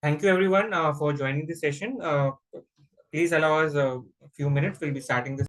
Thank you everyone for joining the session. Please allow us a few minutes. We'll be starting this.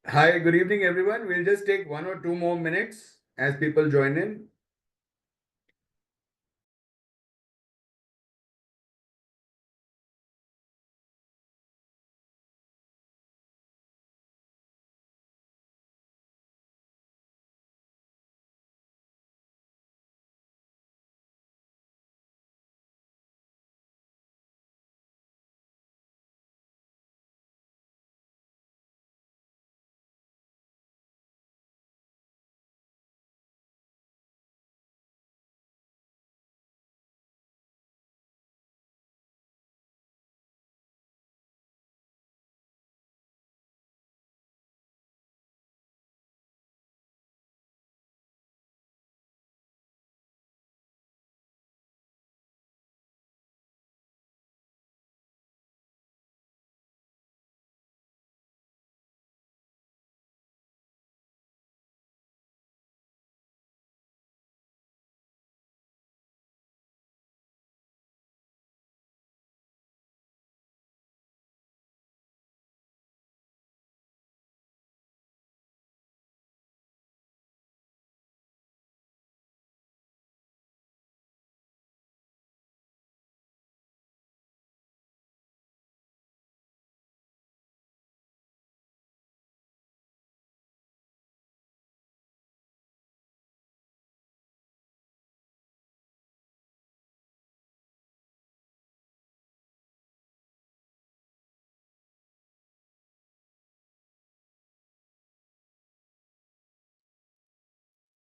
Hi, good evening, everyone. We'll just take 1 or 2 more minutes as people join in.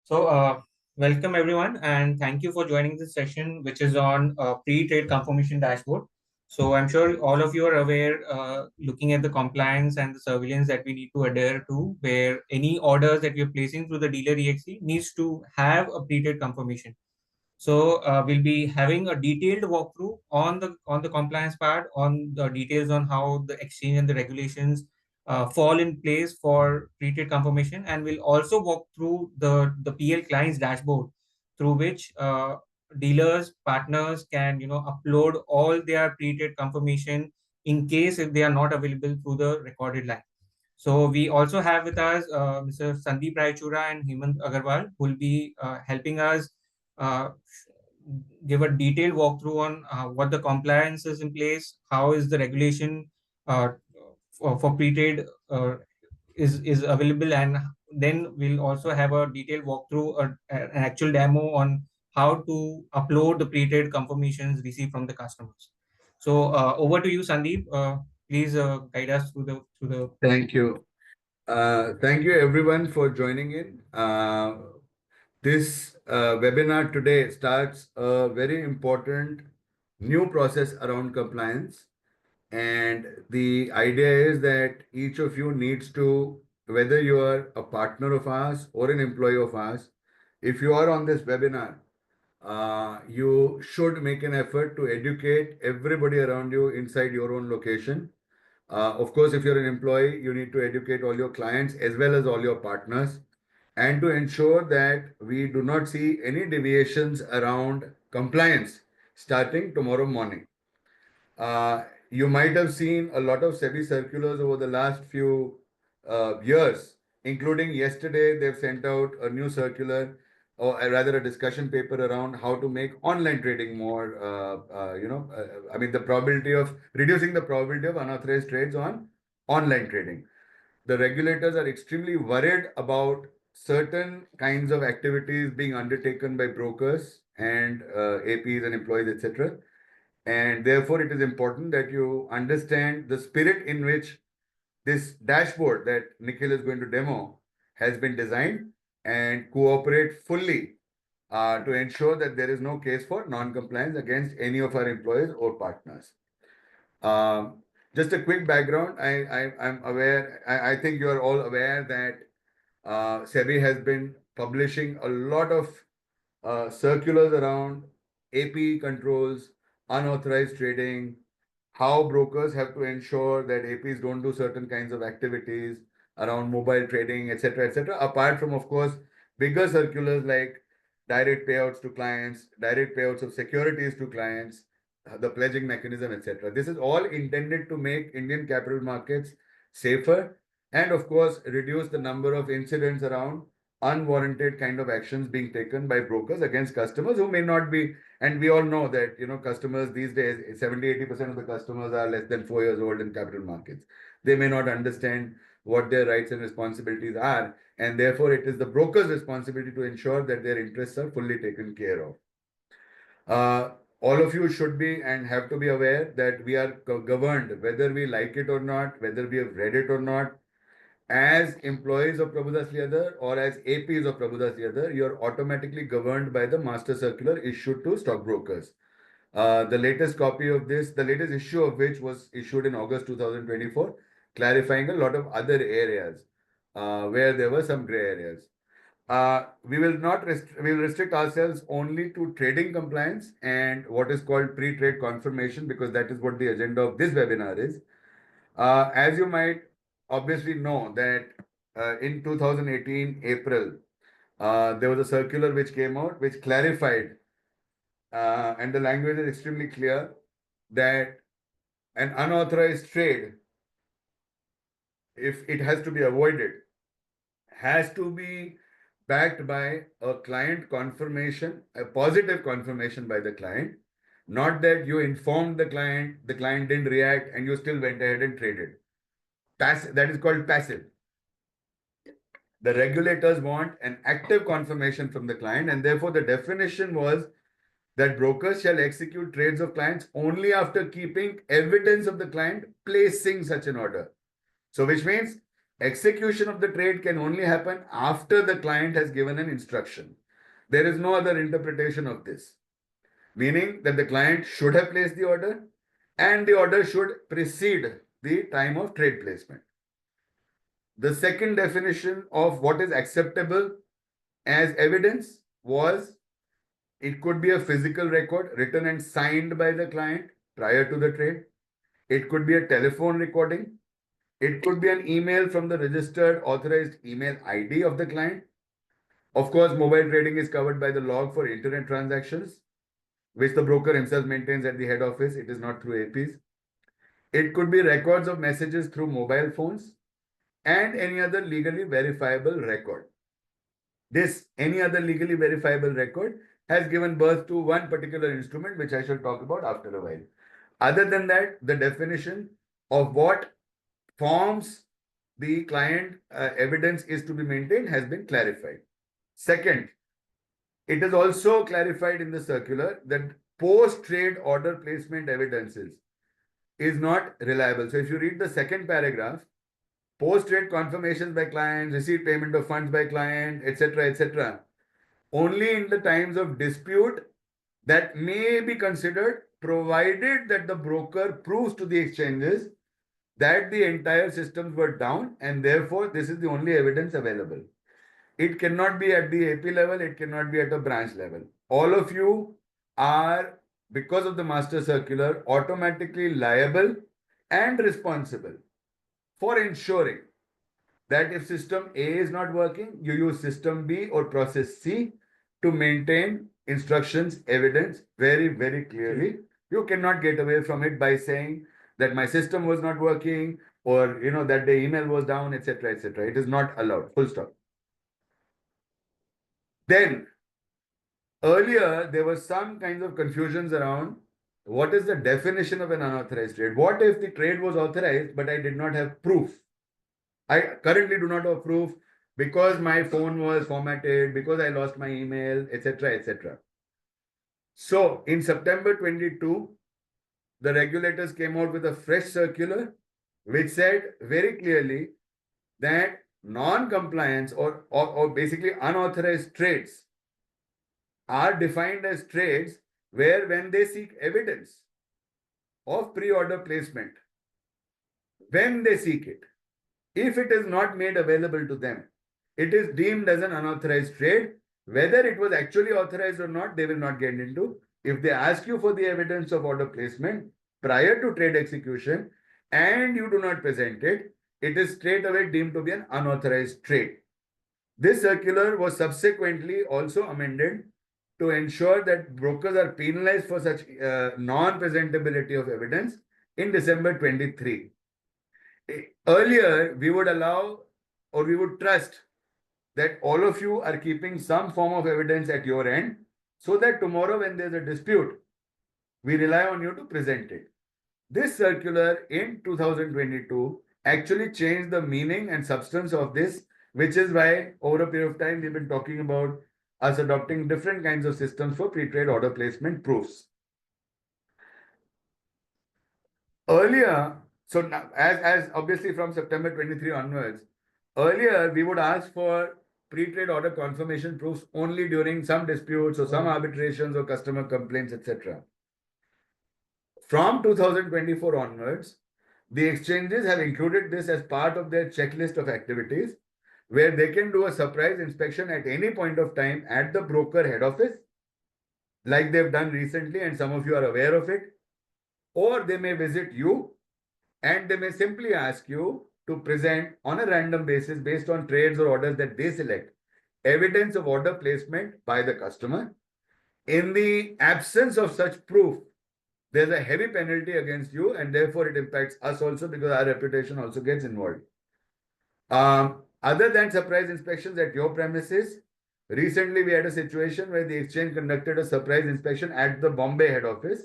So, welcome everyone, and thank you for joining this session, which is on pre-trade confirmation dashboard. So, I'm sure all of you are aware, looking at the compliance and the surveillance that we need to adhere to, where any orders that we are placing through the dealer EXE needs to have a pre-trade confirmation. So we'll be having a detailed walkthrough on the compliance part, on the details on how the exchange and the regulations fall in place for pre-trade confirmation, and we'll also walk through the PL clients dashboard through which dealers partners can upload all their pre-trade confirmation in case if they are not available through the recorded line. So we also have with us Mr. Sandeep Raichura and Hemant Agarwal, who will be helping us uh, give a detailed walkthrough on what the compliance is in place, how is the regulation uh, for pre-trade is available, and then we'll also have a detailed walkthrough, an actual demo on how to upload the pre-trade confirmations received from the customers. So over to you, Sandeep. Please guide us through the. Thank you. Thank you everyone for joining in. This webinar today starts a very important new process around compliance. And the idea is that each of you needs to, whether you are a partner of ours or an employee of ours, if you are on this webinar, you should make an effort to educate everybody around you inside your own location. Of course, if you're an employee, you need to educate all your clients as well as all your partners, and to ensure that we do not see any deviations around compliance starting tomorrow morning. Uh, you might have seen a lot of SEBI circulars over the last few years, including yesterday, they've sent out a new circular, or rather a discussion paper around how to make online trading more, I mean, the probability of reducing the probability of unauthorized trades on online trading. The regulators are extremely worried about certain kinds of activities being undertaken by brokers and APs and employees, etc. And therefore, it is important that you understand the spirit in which this dashboard that Nikhil is going to demo has been designed, and cooperate fully to ensure that there is no case for non-compliance against any of our employees or partners. Um, just a quick background. I'm aware, I think you are all aware that SEBI has been publishing a lot of circulars around AP controls, unauthorized trading, how brokers have to ensure that APs don't do certain kinds of activities around mobile trading, etc., etc. Apart from, of course, bigger circulars like direct payouts to clients, direct payouts of securities to clients, the pledging mechanism, etc. This is all intended to make Indian capital markets safer and, of course, reduce the number of incidents around unwarranted kind of actions being taken by brokers against customers who may not be, and we all know that, customers these days, 70-80% of the customers are less than 4 years old in capital markets. They may not understand what their rights and responsibilities are, and therefore it is the broker's responsibility to ensure that their interests are fully taken care of. All of you should be and have to be aware that we are governed, whether we like it or not, whether we have read it or not, as employees of Prabhudas Leather or as APs of Prabhudas Leather, you're automatically governed by the master circular issued to stockbrokers. The latest copy of this, the latest issue of which was issued in August 2024, clarifying a lot of other areas where there were some gray areas. We will not we will restrict ourselves only to trading compliance and what is called pre-trade confirmation, because that is what the agenda of this webinar is. As you might obviously know that in 2018 April, there was a circular which came out which clarified, and the language is extremely clear, that an unauthorized trade, if it has to be avoided, has to be backed by a client confirmation, a positive confirmation by the client, not that you informed the client didn't react, and you still went ahead and traded. That is called passive. The regulators want an active confirmation from the client, and therefore the definition was that brokers shall execute trades of clients only after keeping evidence of the client placing such an order. So which means execution of the trade can only happen after the client has given an instruction. There is no other interpretation of this, meaning that the client should have placed the order and the order should precede the time of trade placement. The second definition of what is acceptable as evidence was, it could be a physical record written and signed by the client prior to the trade. It could be a telephone recording. It could be an email from the registered authorized email ID of the client. Of course, mobile trading is covered by the log for internet transactions, which the broker himself maintains at the head office. It is not through APs. It could be records of messages through mobile phones and any other legally verifiable record. This any other legally verifiable record has given birth to one particular instrument, which I shall talk about after a while. Other than that, the definition of what forms the client evidence is to be maintained has been clarified. Second, it is also clarified in the circular that post-trade order placement evidences is not reliable. So if you read the second paragraph, post-trade confirmations by clients, receipt payment of funds by client, etc., only in the times of dispute that may be considered, provided that the broker proves to the exchanges that the entire systems were down, and therefore this is the only evidence available. It cannot be at the AP level, it cannot be at a branch level. All of you are, because of the master circular, automatically liable and responsible for ensuring that if system A is not working, you use system B or process C to maintain instructions, evidence very, very clearly. You cannot get away from it by saying that my system was not working, or that the email was down, etc., etc. It is not allowed. Full stop. Then earlier there was some kinds of confusions around what is the definition of an unauthorized trade. What if the trade was authorized but I did not have proof? I currently do not have proof because my phone was formatted, because I lost my email, etc., etc. So in September 22, the regulators came out with a fresh circular which said very clearly that non-compliance or basically unauthorized trades are defined as trades where, when they seek evidence of pre-order placement, when they seek it, if it is not made available to them, it is deemed as an unauthorized trade. Whether it was actually authorized or not, they will not get into. If they ask you for the evidence of order placement prior to trade execution and you do not present it, it is straight away deemed to be an unauthorized trade. This circular was subsequently also amended to ensure that brokers are penalized for such non-presentability of evidence in December 23. Earlier, we would allow, or we would trust that all of you are keeping some form of evidence at your end so that tomorrow when there's a dispute, we rely on you to present it. This circular in 2022 actually changed the meaning and substance of this, which is why over a period of time we've been talking about us adopting different kinds of systems for pre-trade order placement proofs. Earlier, so now, as obviously from September 23 onwards, earlier we would ask for pre-trade order confirmation proofs only during some disputes or some arbitrations or customer complaints, etc. From 2024 onwards, the exchanges have included this as part of their checklist of activities, where they can do a surprise inspection at any point of time at the broker head office, like they've done recently, and some of you are aware of it. Or they may visit you and they may simply ask you to present on a random basis based on trades or orders that they select evidence of order placement by the customer. In the absence of such proof, there's a heavy penalty against you, and therefore it impacts us also because our reputation also gets involved. Other than surprise inspections at your premises, recently we had a situation where the exchange conducted a surprise inspection at the Bombay head office.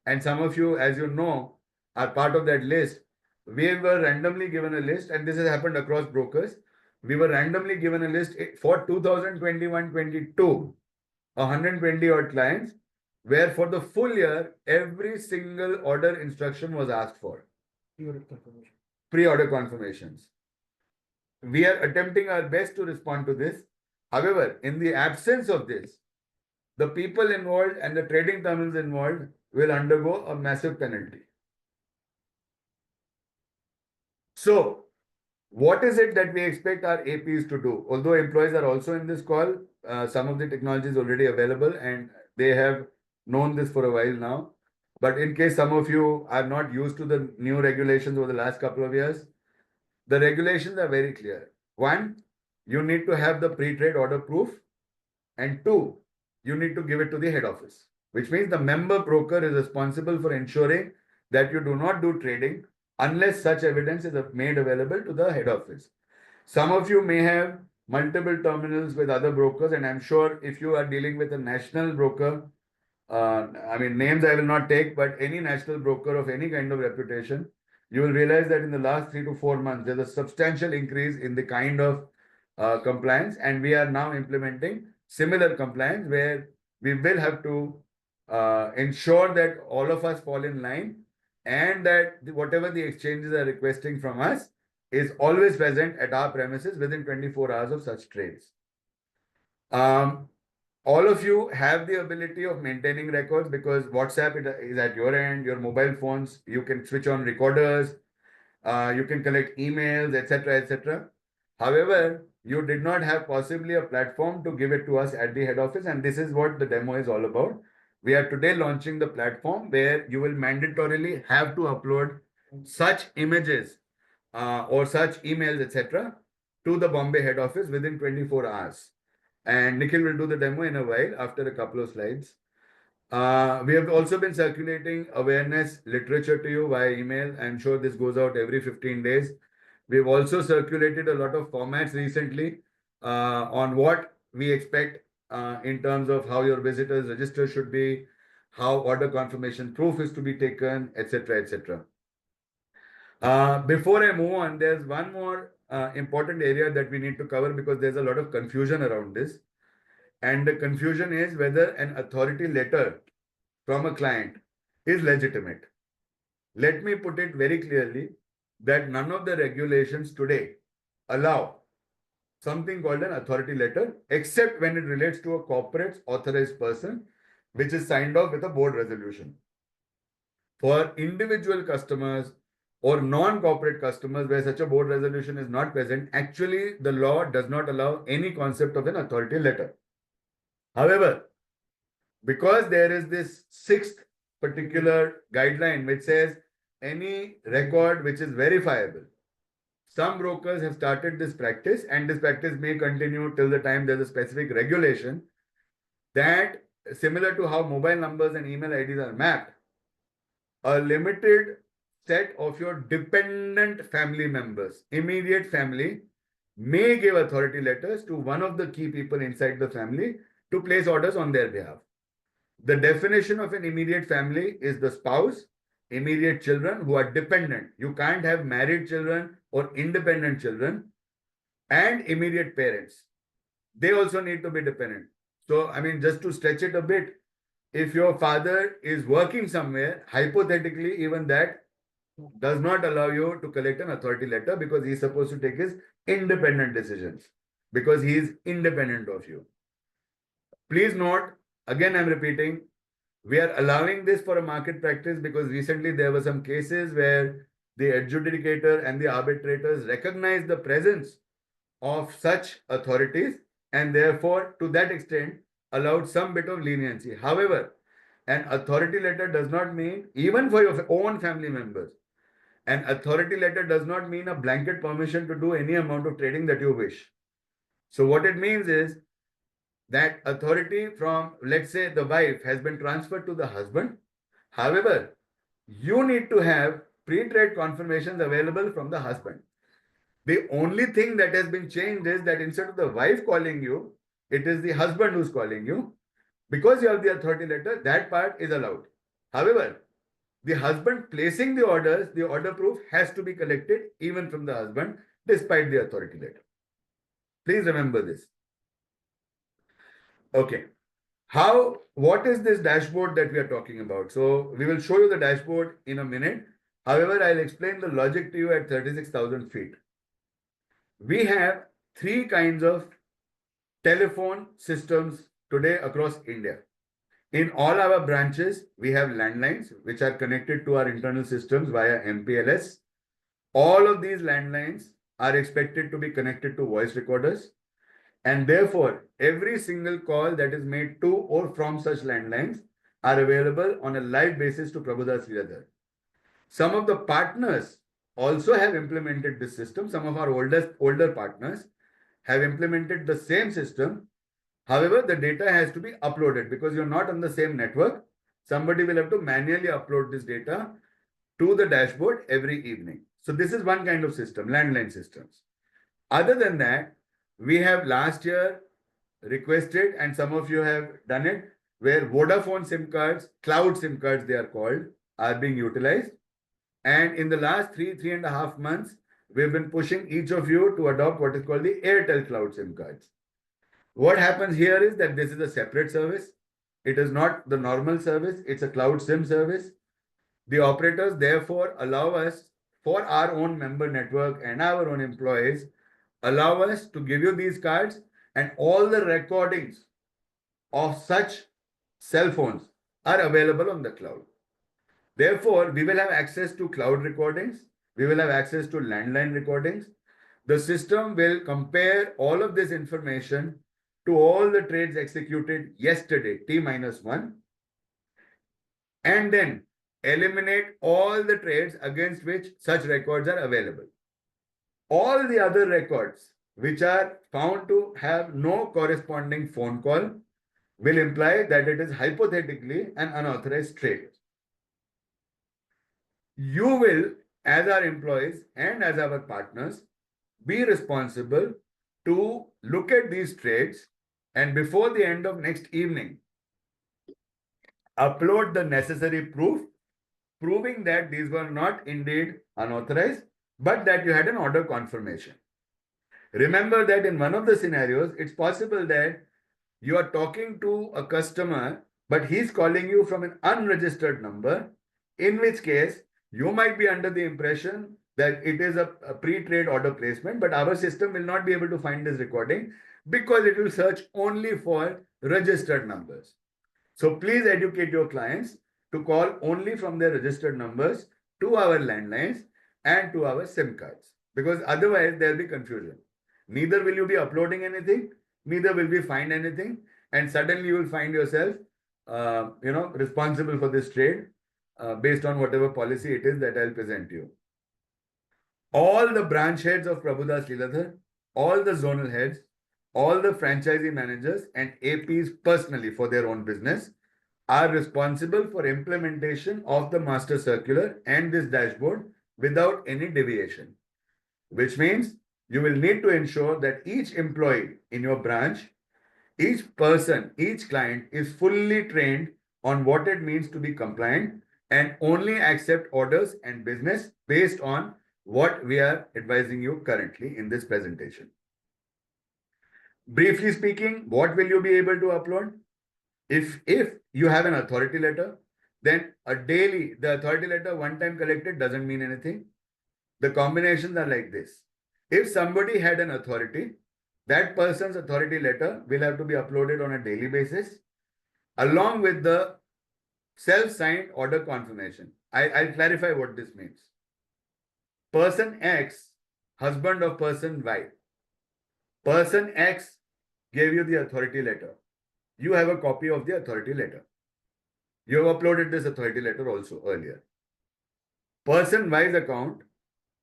And some of you, as you know, are part of that list. We were randomly given a list, and this has happened across brokers. We were randomly given a list for 2021-22, 120 odd clients, where for the full year, every single order instruction was asked for. Pre-order confirmations. We are attempting our best to respond to this. However, in the absence of this, the people involved and the trading terminals involved will undergo a massive penalty. So, what is it that we expect our APs to do? Although employees are also in this call, some of the technology is already available and they have known this for a while now. But in case some of you are not used to the new regulations over the last couple of years, the regulations are very clear. One, you need to have the pre-trade order proof. And two, you need to give it to the head office, which means the member broker is responsible for ensuring that you do not do trading unless such evidence is made available to the head office. Some of you may have multiple terminals with other brokers, and I'm sure if you are dealing with a national broker, I mean, names I will not take, but any national broker of any kind of reputation, you will realize that in the last 3 to 4 months, there's a substantial increase in the kind of compliance, and we are now implementing similar compliance where we will have to ensure that all of us fall in line and that whatever the exchanges are requesting from us is always present at our premises within 24 hours of such trades. All of you have the ability of maintaining records because WhatsApp is at your end, your mobile phones, you can switch on recorders, you can collect emails, etc., etc. However, you did not have possibly a platform to give it to us at the head office, and this is what the demo is all about. We are today launching the platform where you will mandatorily have to upload such images or such emails, etc., to the Bombay head office within 24 hours. And Nikhil will do the demo in a while after a couple of slides. We have also been circulating awareness literature to you via email. I'm sure this goes out every 15 days. We've also circulated a lot of formats recently on what we expect in terms of how your visitors register should be, how order confirmation proof is to be taken, etc., etc. Before I move on, there's one more important area that we need to cover because there's a lot of confusion around this. And the confusion is whether an authority letter from a client is legitimate. Let me put it very clearly that none of the regulations today allow something called an authority letter, except when it relates to a corporate authorized person, which is signed off with a board resolution. For individual customers or non-corporate customers where such a board resolution is not present, actually the law does not allow any concept of an authority letter. However, because there is this sixth particular guideline which says any record which is verifiable, some brokers have started this practice, and this practice may continue till the time there's a specific regulation that, similar to how mobile numbers and email IDs are mapped, a limited set of your dependent family members, immediate family, may give authority letters to one of the key people inside the family to place orders on their behalf. The definition of an immediate family is the spouse, immediate children who are dependent. You can't have married children or independent children, and immediate parents. They also need to be dependent. So, I mean, just to stretch it a bit, if your father is working somewhere, hypothetically, even that does not allow you to collect an authority letter because he's supposed to take his independent decisions because he is independent of you. Please note, again, I'm repeating, we are allowing this for a market practice because recently there were some cases where the adjudicator and the arbitrators recognized the presence of such authorities and therefore, to that extent, allowed some bit of leniency. However, an authority letter does not mean, even for your own family members, an authority letter does not mean a blanket permission to do any amount of trading that you wish. So what it means is that authority from, let's say, the wife has been transferred to the husband. However, you need to have pre-trade confirmations available from the husband. The only thing that has been changed is that instead of the wife calling you, it is the husband who's calling you. Because you have the authority letter, that part is allowed. However, the husband placing the orders, the order proof has to be collected even from the husband, despite the authority letter. Please remember this. Okay. What is this dashboard that we are talking about? So we will show you the dashboard in a minute. However, I'll explain the logic to you at 36,000 feet. We have three kinds of telephone systems today across India. In all our branches, we have landlines which are connected to our internal systems via MPLS. All of these landlines are expected to be connected to voice recorders. And therefore, every single call that is made to or from such landlines are available on a live basis to Prabhudas Leeladhar. Some of the partners also have implemented this system. Some of our older partners have implemented the same system. However, the data has to be uploaded because you're not on the same network. Somebody will have to manually upload this data to the dashboard every evening. So this is one kind of system, landline systems. Other than that, we have last year requested, and some of you have done it, where Vodafone SIM cards, cloud SIM cards they are called, are being utilized. And in the last 3.5 months, we've been pushing each of you to adopt what is called the Airtel Cloud SIM cards. What happens here is that this is a separate service. It is not the normal service. It's a cloud SIM service. The operators therefore allow us, for our own member network and our own employees, allow us to give you these cards, and all the recordings of such cell phones are available on the cloud. Therefore, we will have access to cloud recordings. We will have access to landline recordings. The system will compare all of this information to all the trades executed yesterday, T-1, and then eliminate all the trades against which such records are available. All the other records which are found to have no corresponding phone call will imply that it is hypothetically an unauthorized trade. You will, as our employees and as our partners, be responsible to look at these trades and before the end of next evening, upload the necessary proof proving that these were not indeed unauthorized, but that you had an order confirmation. Remember that in one of the scenarios, it's possible that you are talking to a customer, but he's calling you from an unregistered number, in which case you might be under the impression that it is a pre-trade order placement, but our system will not be able to find this recording because it will search only for registered numbers. So please educate your clients to call only from their registered numbers to our landlines and to our SIM cards, because otherwise there'll be confusion. Neither will you be uploading anything, neither will we find anything, and suddenly you will find yourself, responsible for this trade based on whatever policy it is that I'll present you. All the branch heads of Prabhudas Leeladhar, all the zonal heads, all the franchisee managers and APs personally for their own business are responsible for implementation of the master circular and this dashboard without any deviation. Which means you will need to ensure that each employee in your branch, each person, each client is fully trained on what it means to be compliant and only accept orders and business based on what we are advising you currently in this presentation. Briefly speaking, what will you be able to upload? If you have an authority letter, then the authority letter one time collected doesn't mean anything. The combinations are like this. If somebody had an authority, that person's authority letter will have to be uploaded on a daily basis along with the self-signed order confirmation. I'll clarify what this means. Person X, husband of person Y. Person X gave you the authority letter. You have a copy of the authority letter. You have uploaded this authority letter also earlier. Person Y's account,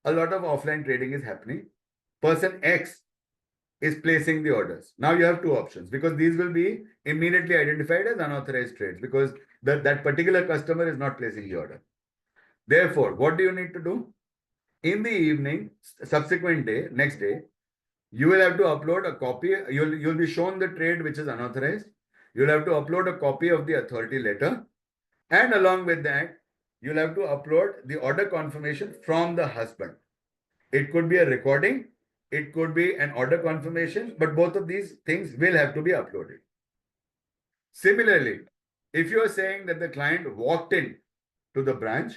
a lot of offline trading is happening. Person X is placing the orders. Now you have two options because these will be immediately identified as unauthorized trades because that particular customer is not placing the order. Therefore, what do you need to do? In the evening, subsequent day, next day, you will have to upload a copy. You'll be shown the trade which is unauthorized. You'll have to upload a copy of the authority letter. And along with that, you'll have to upload the order confirmation from the husband. It could be a recording, it could be an order confirmation, but both of these things will have to be uploaded. Similarly, if you are saying that the client walked in to the branch,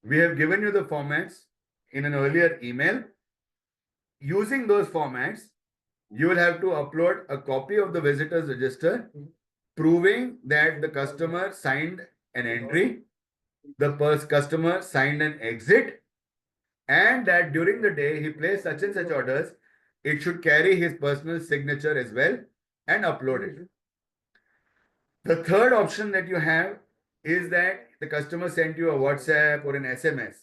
we have given you the formats in an earlier email. Using those formats, you will have to upload a copy of the visitor's register proving that the customer signed an entry, the customer signed an exit, and that during the day he placed such and such orders. It should carry his personal signature as well and upload it. The third option that you have is that the customer sent you a WhatsApp or an SMS.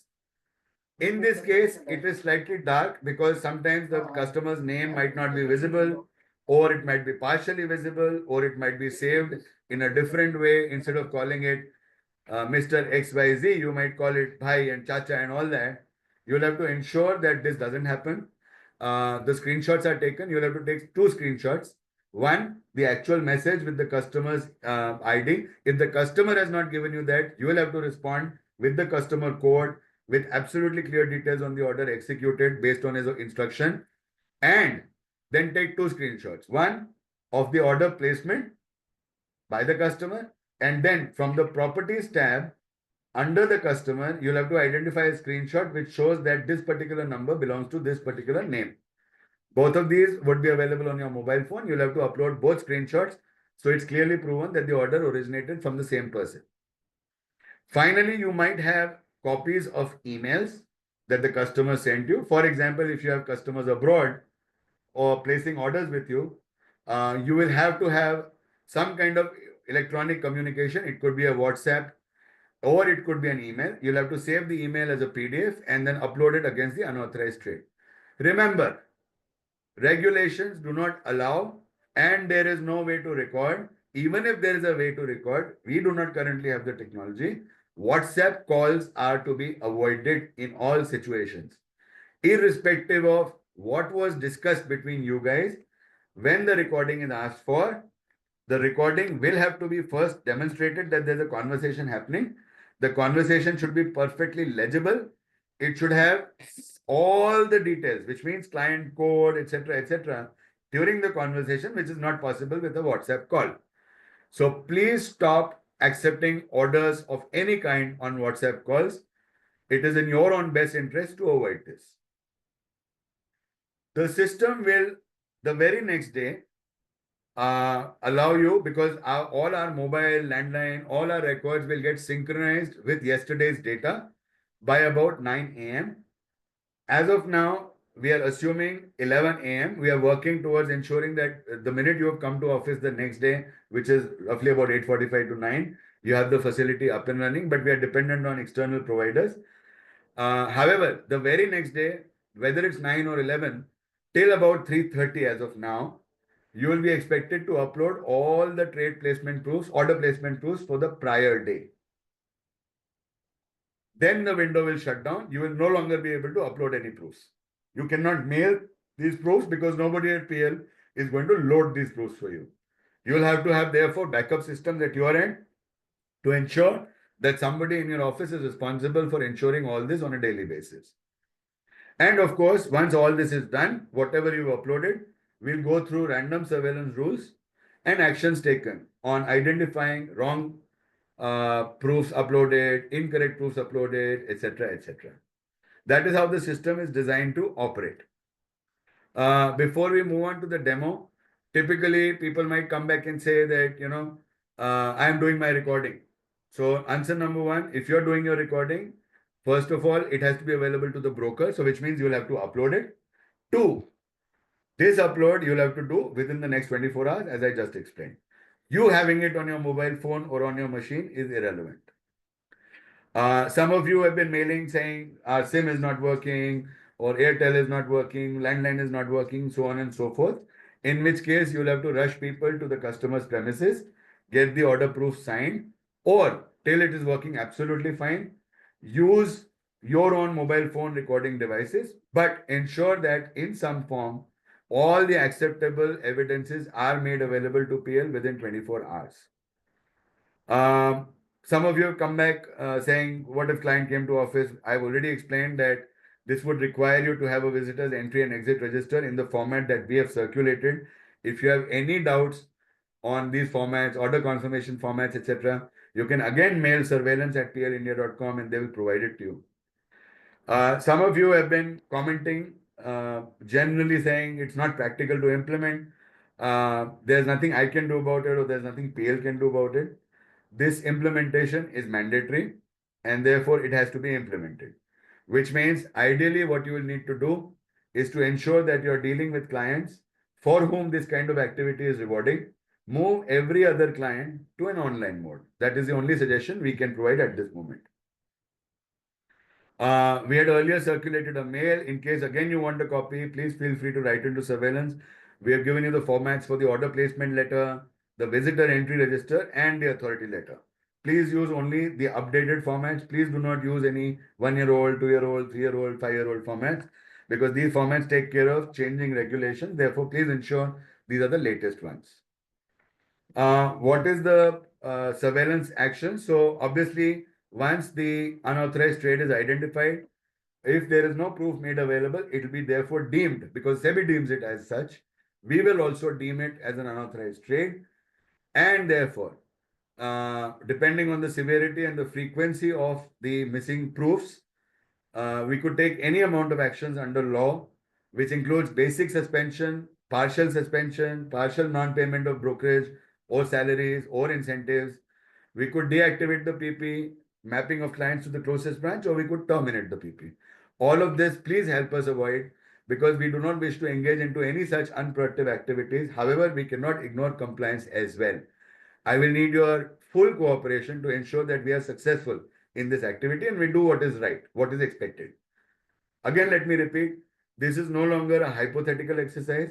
In this case, it is slightly dark because sometimes the customer's name might not be visible, or it might be partially visible, or it might be saved in a different way. Instead of calling it Mr. XYZ, you might call it Bhai and Chacha and all that. You'll have to ensure that this doesn't happen. The screenshots are taken. You'll have to take two screenshots. One, the actual message with the customer's ID. If the customer has not given you that, you will have to respond with the customer code with absolutely clear details on the order executed based on his instruction. And then take two screenshots. One of the order placement by the customer. And then from the properties tab, under the customer, you'll have to identify a screenshot which shows that this particular number belongs to this particular name. Both of these would be available on your mobile phone. You'll have to upload both screenshots. So it's clearly proven that the order originated from the same person. Finally, you might have copies of emails that the customer sent you. For example, if you have customers abroad or placing orders with you, you will have to have some kind of electronic communication. It could be a WhatsApp or it could be an email. You'll have to save the email as a PDF and then upload it against the unauthorized trade. Remember, regulations do not allow and there is no way to record. Even if there is a way to record, we do not currently have the technology. WhatsApp calls are to be avoided in all situations. Irrespective of what was discussed between you guys, when the recording is asked for, the recording will have to be first demonstrated that there's a conversation happening. The conversation should be perfectly legible. It should have all the details, which means client code, etc., during the conversation, which is not possible with a WhatsApp call. So please stop accepting orders of any kind on WhatsApp calls. It is in your own best interest to avoid this. The system will, the very next day, allow you, because all our mobile, landline, all our records will get synchronized with yesterday's data by about 9 a.m. As of now, we are assuming 11 a.m. We are working towards ensuring that the minute you have come to office the next day, which is roughly about 8:45 to 9, you have the facility up and running, but we are dependent on external providers. However, the very next day, whether it's 9 or 11, till about 3:30 as of now, you will be expected to upload all the trade placement proofs, order placement proofs for the prior day. Then the window will shut down. You will no longer be able to upload any proofs. You cannot mail these proofs because nobody at PL is going to load these proofs for you. You will have to have therefore backup systems at your end to ensure that somebody in your office is responsible for ensuring all this on a daily basis. And of course, once all this is done, whatever you've uploaded, we'll go through random surveillance rules and actions taken on identifying wrong proofs uploaded, incorrect proofs uploaded, etc., etc. That is how the system is designed to operate. Before we move on to the demo, typically people might come back and say that, I am doing my recording. So answer number one, if you're doing your recording, first of all, it has to be available to the broker. So which means you'll have to upload it. Two, this upload you'll have to do within the next 24 hours, as I just explained. You having it on your mobile phone or on your machine is irrelevant. Some of you have been mailing saying our SIM is not working or Airtel is not working, landline is not working, so on and so forth. In which case, you'll have to rush people to the customer's premises, get the order proof signed, or till it is working absolutely fine, use your own mobile phone recording devices, but ensure that in some form, all the acceptable evidences are made available to PL within 24 hours. Some of you have come back saying, what if client came to office? I've already explained that this would require you to have a visitor's entry and exit register in the format that we have circulated. If you have any doubts on these formats, order confirmation formats, etc., you can again mail surveillance@plindia.com and they will provide it to you. Some of you have been commenting, generally saying it's not practical to implement. There's nothing I can do about it, or there's nothing PL can do about it. This implementation is mandatory and therefore it has to be implemented, which means ideally what you will need to do is to ensure that you're dealing with clients for whom this kind of activity is rewarding. Move every other client to an online mode. That is the only suggestion we can provide at this moment. We had earlier circulated a mail. In case again you want a copy, please feel free to write into surveillance. We have given you the formats for the order placement letter, the visitor entry register, and the authority letter. Please use only the updated formats. Please do not use any 1-year-old, 2-year-old, 3-year-old, 5-year-old formats because these formats take care of changing regulations. Therefore, please ensure these are the latest ones. What is the surveillance action? So obviously, once the unauthorized trade is identified, if there is no proof made available, it will be therefore deemed, because SEBI deems it as such. We will also deem it as an unauthorized trade. And therefore, depending on the severity and the frequency of the missing proofs, we could take any amount of actions under law, which includes basic suspension, partial non-payment of brokerage or salaries or incentives. We could deactivate the PP, mapping of clients to the closest branch, or we could terminate the PP. All of this, please help us avoid because we do not wish to engage into any such unproductive activities. However, we cannot ignore compliance as well. I will need your full cooperation to ensure that we are successful in this activity and we do what is right, what is expected. Again, let me repeat, this is no longer a hypothetical exercise.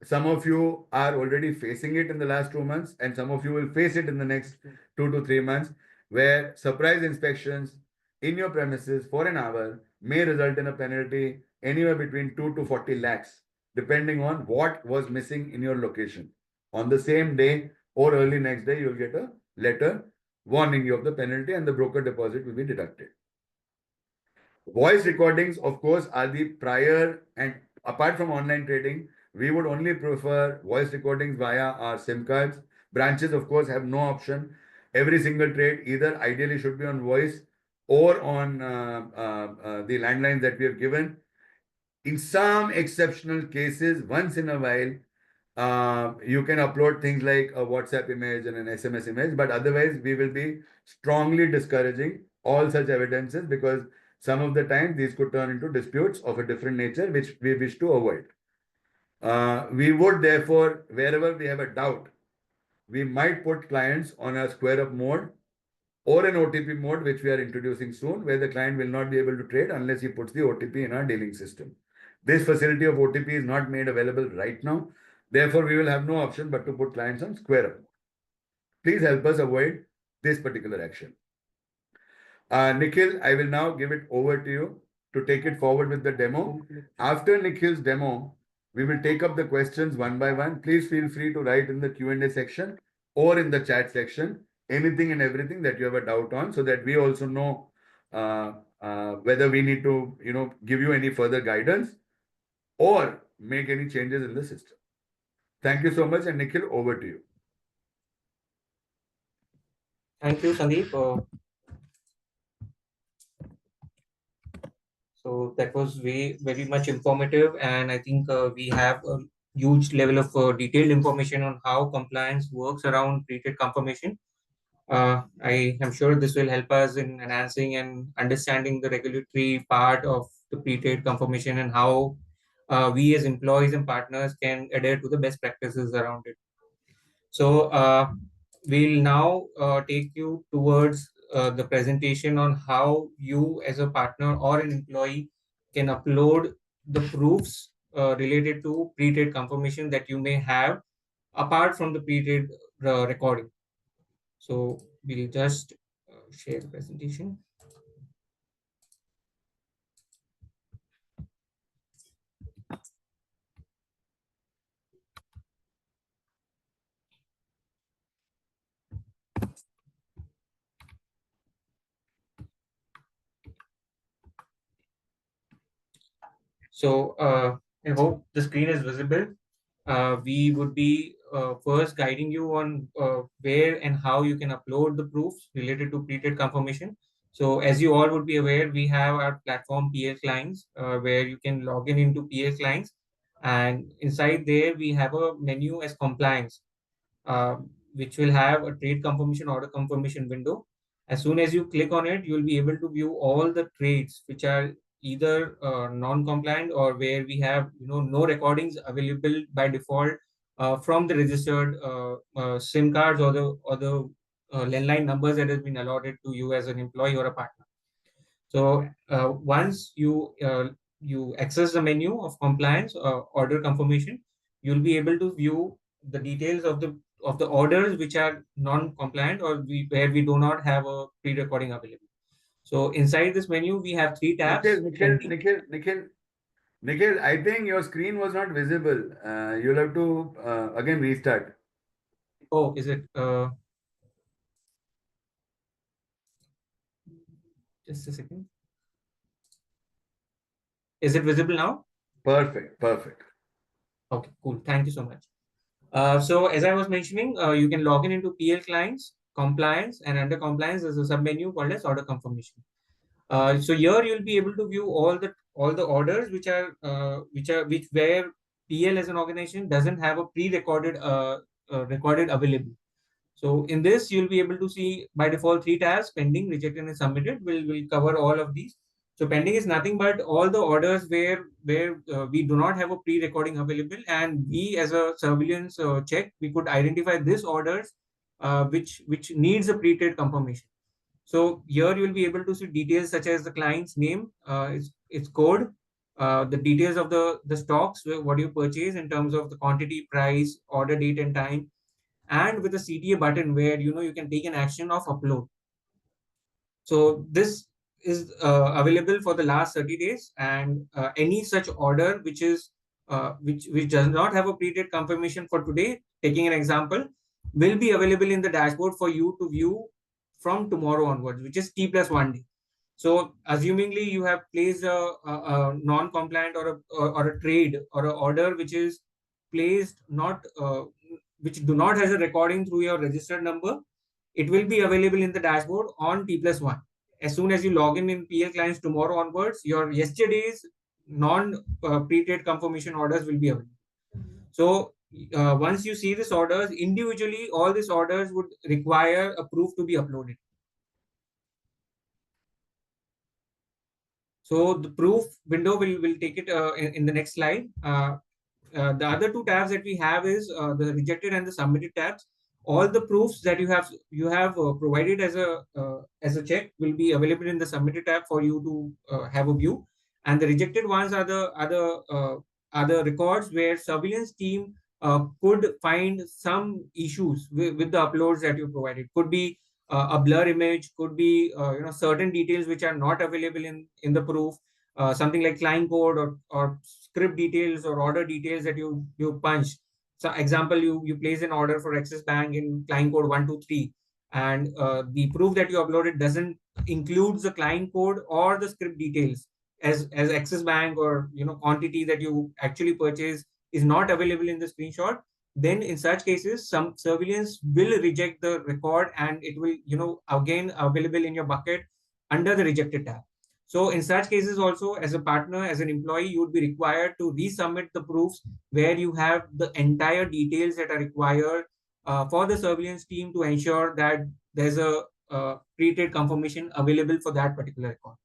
Some of you are already facing it in the last 2 months, and some of you will face it in the next 2 to 3 months, where surprise inspections in your premises for an hour may result in a penalty anywhere between 2 to 40 lakhs, depending on what was missing in your location. On the same day or early next day, you'll get a letter warning you of the penalty and the broker deposit will be deducted. Voice recordings, of course, are the prior, and apart from online trading, we would only prefer voice recordings via our SIM cards. Branches, of course, have no option. Every single trade either ideally should be on voice or on the landlines that we have given. In some exceptional cases, once in a while, you can upload things like a WhatsApp image and an SMS image, but otherwise we will be strongly discouraging all such evidences because some of the time these could turn into disputes of a different nature, which we wish to avoid. We would therefore, wherever we have a doubt, we might put clients on a square up mode or an OTP mode, which we are introducing soon, where the client will not be able to trade unless he puts the OTP in our dealing system. This facility of OTP is not made available right now. Therefore, we will have no option but to put clients on square up. Please help us avoid this particular action. Nikhil, I will now give it over to you to take it forward with the demo. After Nikhil's demo, We will take up the questions one by one. Please feel free to write in the Q&A section or in the chat section anything and everything that you have a doubt on, so that we also know whether we need to, give you any further guidance or make any changes in the system. Thank you so much, and Nikhil, over to you. Thank you, Sandeep. So that was very much informative, and I think we have a huge level of detailed information on how compliance works around pre-trade confirmation. I am sure this will help us in enhancing and understanding the regulatory part of the pre-trade confirmation and how we as employees and partners can adhere to the best practices around it. So we'll now take you towards the presentation on how you as a partner or an employee can upload the proofs related to pre-trade confirmation that you may have apart from the pre-trade recording. So we'll just share the presentation. So I hope the screen is visible. We would be first guiding you on where and how you can upload the proofs related to pre-trade confirmation. So as you all would be aware, we have our platform PL Clients where you can log in into PL Clients, and inside there we have a menu as compliance, uh, which will have a trade confirmation order confirmation window. As soon as you click on it, you'll be able to view all the trades which are either non-compliant or where we have no recordings available by default from the registered SIM cards or the landline numbers that has been allotted to you as an employee or a partner. So once you access the menu of compliance order confirmation, you'll be able to view the details of the orders which are non-compliant or where we do not have a pre-recording available. So inside this menu, we have three tabs. Nikhil, I think your screen was not visible. You'll have to again restart. Oh, is it? Just a second. Is it visible now? Perfect. Okay, cool. Thank you so much. So as I was mentioning, you can log in into PL Clients, Compliance, and under Compliance, there's a sub-menu called as Order Confirmation. So here you'll be able to view all the orders which where PL as an organization doesn't have a pre-recorded recorded available. So in this you'll be able to see by default three tabs: pending, rejected, and submitted. Will cover all of these. So pending is nothing but all the orders where we do not have a pre-recording available, and we as a surveillance check we could identify these orders which needs a pre-trade confirmation. So here you will be able to see details such as the client's name, its code, the details of the stocks, what you purchase in terms of the quantity, price, order date and time, and with a CTA button where you can take an action of upload. So this is available for the last 30 days, and any such order which does not have a pre-date confirmation for today, taking an example, will be available in the dashboard for you to view from tomorrow onwards, which is T+1 day. So assumingly you have placed a non-compliant or a trade or an order which is placed not which do not has a recording through your registered number, it will be available in the dashboard on T+1. As soon as you log in PL Clients tomorrow onwards, your yesterday's non pre-trade confirmation orders will be available. So once you see these orders individually, all these orders would require a proof to be uploaded. So the proof window will take it in the next slide. The other two tabs that we have is the rejected and the submitted tabs. All the proofs that you have provided as a check will be available in the submitted tab for you to have a view, and the rejected ones are the records where surveillance team could find some issues with the uploads that you provided. Could be a blur image, could be certain details which are not available in the proof, something like client code or script details or order details that you punch. So example, you place an order for Axis Bank in client code 123, and the proof that you uploaded doesn't includes the client code or the script details as Axis Bank, or quantity that you actually purchase is not available in the screenshot. Then in such cases, some surveillance will reject the record, and it will again available in your bucket under the rejected tab. So in such cases also, as a partner, as an employee, you would be required to resubmit the proofs where you have the entire details that are required for the surveillance team to ensure that there's a pre-trade confirmation available for that particular record.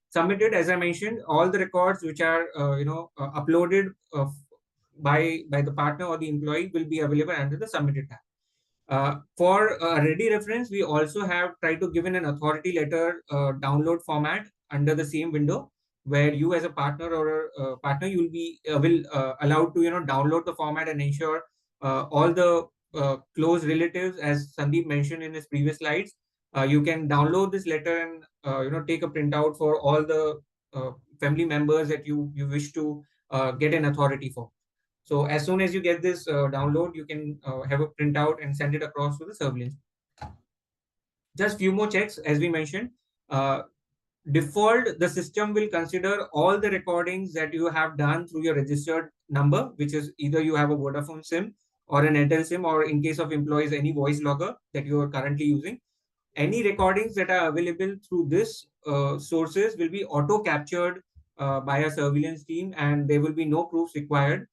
Submitted, as I mentioned, all the records which are uploaded by the partner or the employee will be available under the submitted tab. For ready reference, we also have tried to give in an authority letter download format under the same window, where you as a partner or a partner, you will be allowed to download the format and ensure all the close relatives, as Sandeep mentioned in his previous slides. You can download this letter and take a printout for all the family members that you wish to get an authority for. So as soon as you get this download, you can have a printout and send it across to the surveillance. Just few more checks, as we mentioned. Uh, Default, the system will consider all the recordings that you have done through your registered number, which is either you have a Vodafone SIM or an Airtel SIM, or in case of employees, any voice logger that you are currently using. Any recordings that are available through this sources will be auto captured by a surveillance team, and there will be no proofs required.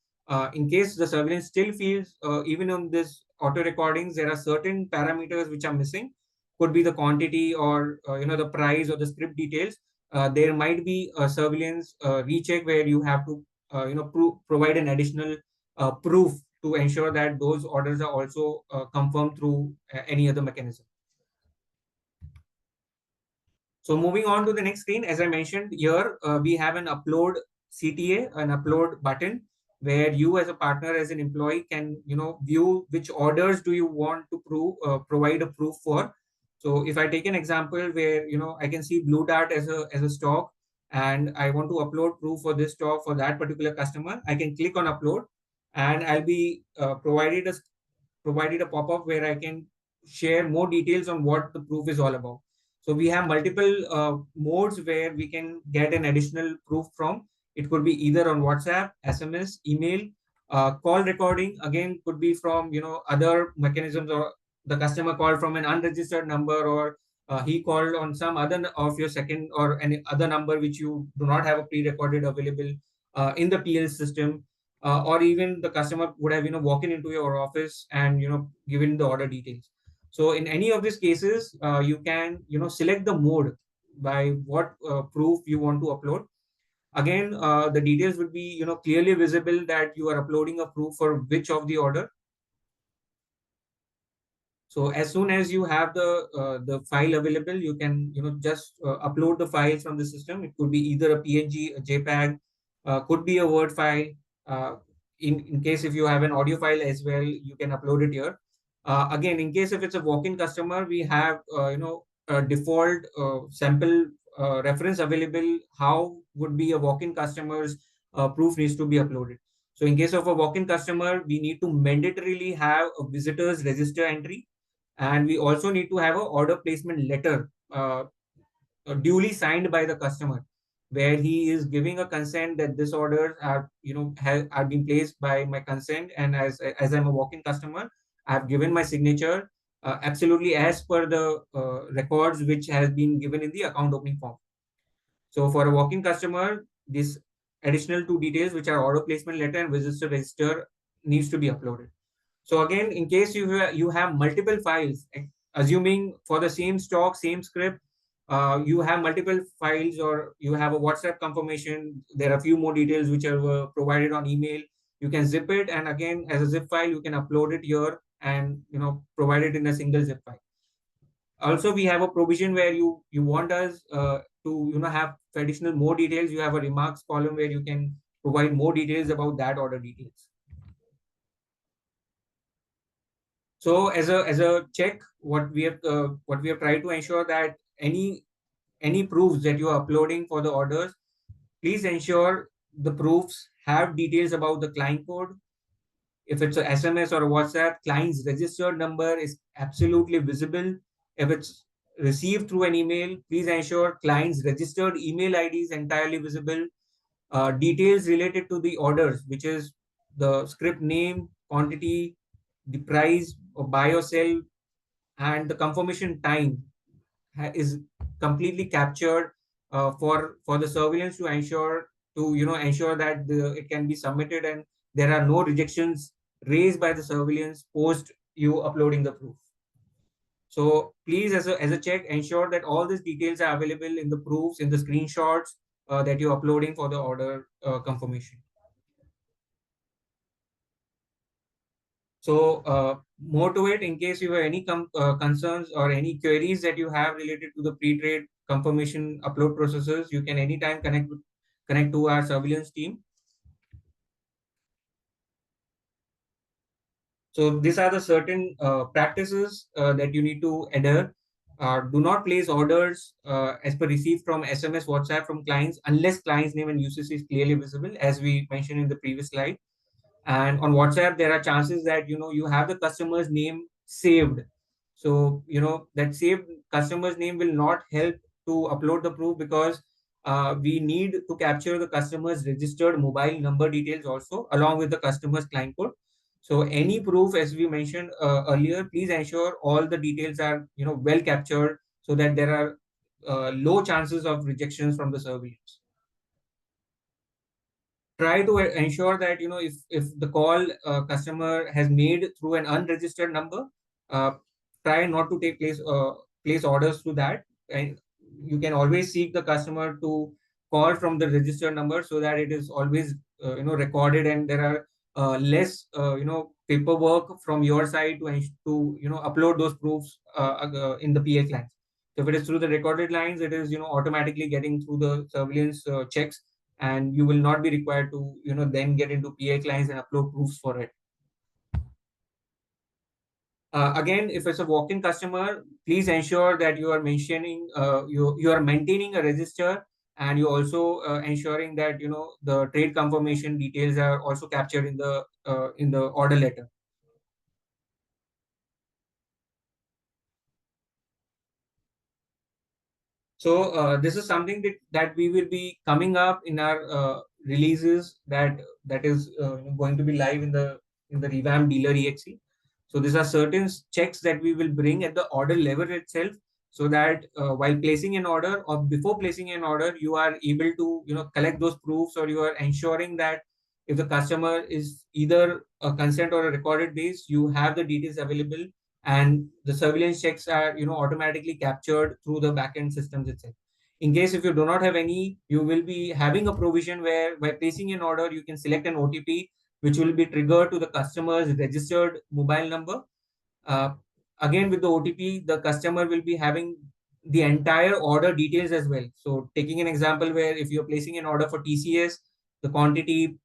In case the surveillance still feels, even on this auto recordings, there are certain parameters which are missing, could be the quantity or the price or the script details. There might be a surveillance recheck where you have to provide an additional proof to ensure that those orders are also confirmed through any other mechanism. So moving on to the next screen, as I mentioned here, we have an upload CTA, an upload button, where you as a partner, as an employee, can view which orders do you want to provide a proof for. So if I take an example where I can see Blue Dart as a stock, and I want to upload proof for this stock for that particular customer, I can click on upload, and I'll be provided a pop-up where I can share more details on what the proof is all about. So we have multiple modes where we can get an additional proof from. It could be either on WhatsApp, SMS, email, call recording. Again, could be from other mechanisms, or the customer called from an unregistered number, or he called on some other of your second or any other number which you do not have a pre-recorded available in the PL system. Or even the customer would have walking into your office and given the order details. So in any of these cases, you can select the mode by what proof you want to upload. Again, the details would be clearly visible that you are uploading a proof for which of the order. So as soon as you have the file available, you can just upload the files from the system. It could be either a PNG, a JPEG, could be a Word file. In case if you have an audio file as well, you can upload it here. Again, in case if it's a walk-in customer, we have a default sample reference available. How would be a walk-in customer's proof needs to be uploaded. So in case of a walk-in customer, we need to mandatorily have a visitor's register entry, and we also need to have a order placement letter duly signed by the customer, where he is giving a consent that this order are being placed by my consent, and as I'm a walk-in customer, I have given my signature absolutely as per the records which has been given in the account opening form. So for a walk-in customer, this additional two details, which are order placement letter and visitor register, needs to be uploaded. So again, in case you have multiple files, assuming for the same stock, same script, you have multiple files, or you have a WhatsApp confirmation, there are a few more details which are provided on email. You can zip it, and again, as a zip file, you can upload it here and provide it in a single zip file. Also, we have a provision where you want us to have additional more details. You have a remarks column where you can provide more details about that order details. So as a check, what we have tried to ensure that any any proofs that you are uploading for the orders, please ensure the proofs have details about the client code. If it's a SMS or a WhatsApp, client's registered number is absolutely visible. If it's received through an email, please ensure client's registered email ID is entirely visible. Details related to the orders, which is the script name, quantity, the price or buy or sell, and the confirmation time is completely captured for the surveillance to ensure ensure that it can be submitted and there are no rejections raised by the surveillance post you uploading the proof. So please, as a check, ensure that all these details are available in the proofs, in the screenshots that you're uploading for the order confirmation. So more to it, in case you have any concerns or any queries that you have related to the pre-trade confirmation upload processes, you can anytime connect to our surveillance team. So these are the certain practices that you need to adhere. Do not place orders as per received from SMS, WhatsApp from clients unless client's name and UCC is clearly visible, as we mentioned in the previous slide. And on WhatsApp there are chances that you have the customer's name saved, so that saved customer's name will not help to upload the proof, because we need to capture the customer's registered mobile number details also along with the customer's client code. So any proof, as we mentioned earlier, please ensure all the details are well captured so that there are low chances of rejections from the surveillance. Try to ensure that if the call customer has made through an unregistered number, uh, try not to place orders through that, and you can always seek the customer to call from the registered number so that it is always recorded, and there are less paperwork from your side to upload those proofs in the PA clients. So if it is through the recorded lines, it is automatically getting through the surveillance checks, and you will not be required to then get into PA clients and upload proofs for it. Again, if it's a walk-in customer, please ensure that you are mentioning you are maintaining a register, and you also ensuring that the trade confirmation details are also captured in the order letter. So this is something that we will be coming up in our releases that is going to be live in the revamped dealer exe. So these are certain checks that we will bring at the order level itself, so that while placing an order or before placing an order, you are able to collect those proofs, or you are ensuring that if the customer is either a consent or a recorded base, you have the details available, and the surveillance checks are automatically captured through the backend systems itself. In case if you do not have any, you will be having a provision where by placing an order you can select an OTP which will be triggered to the customer's registered mobile number. uh, Again, with the OTP, the customer will be having the entire order details as well. So taking an example where if you're placing an order for TCS, the quantity,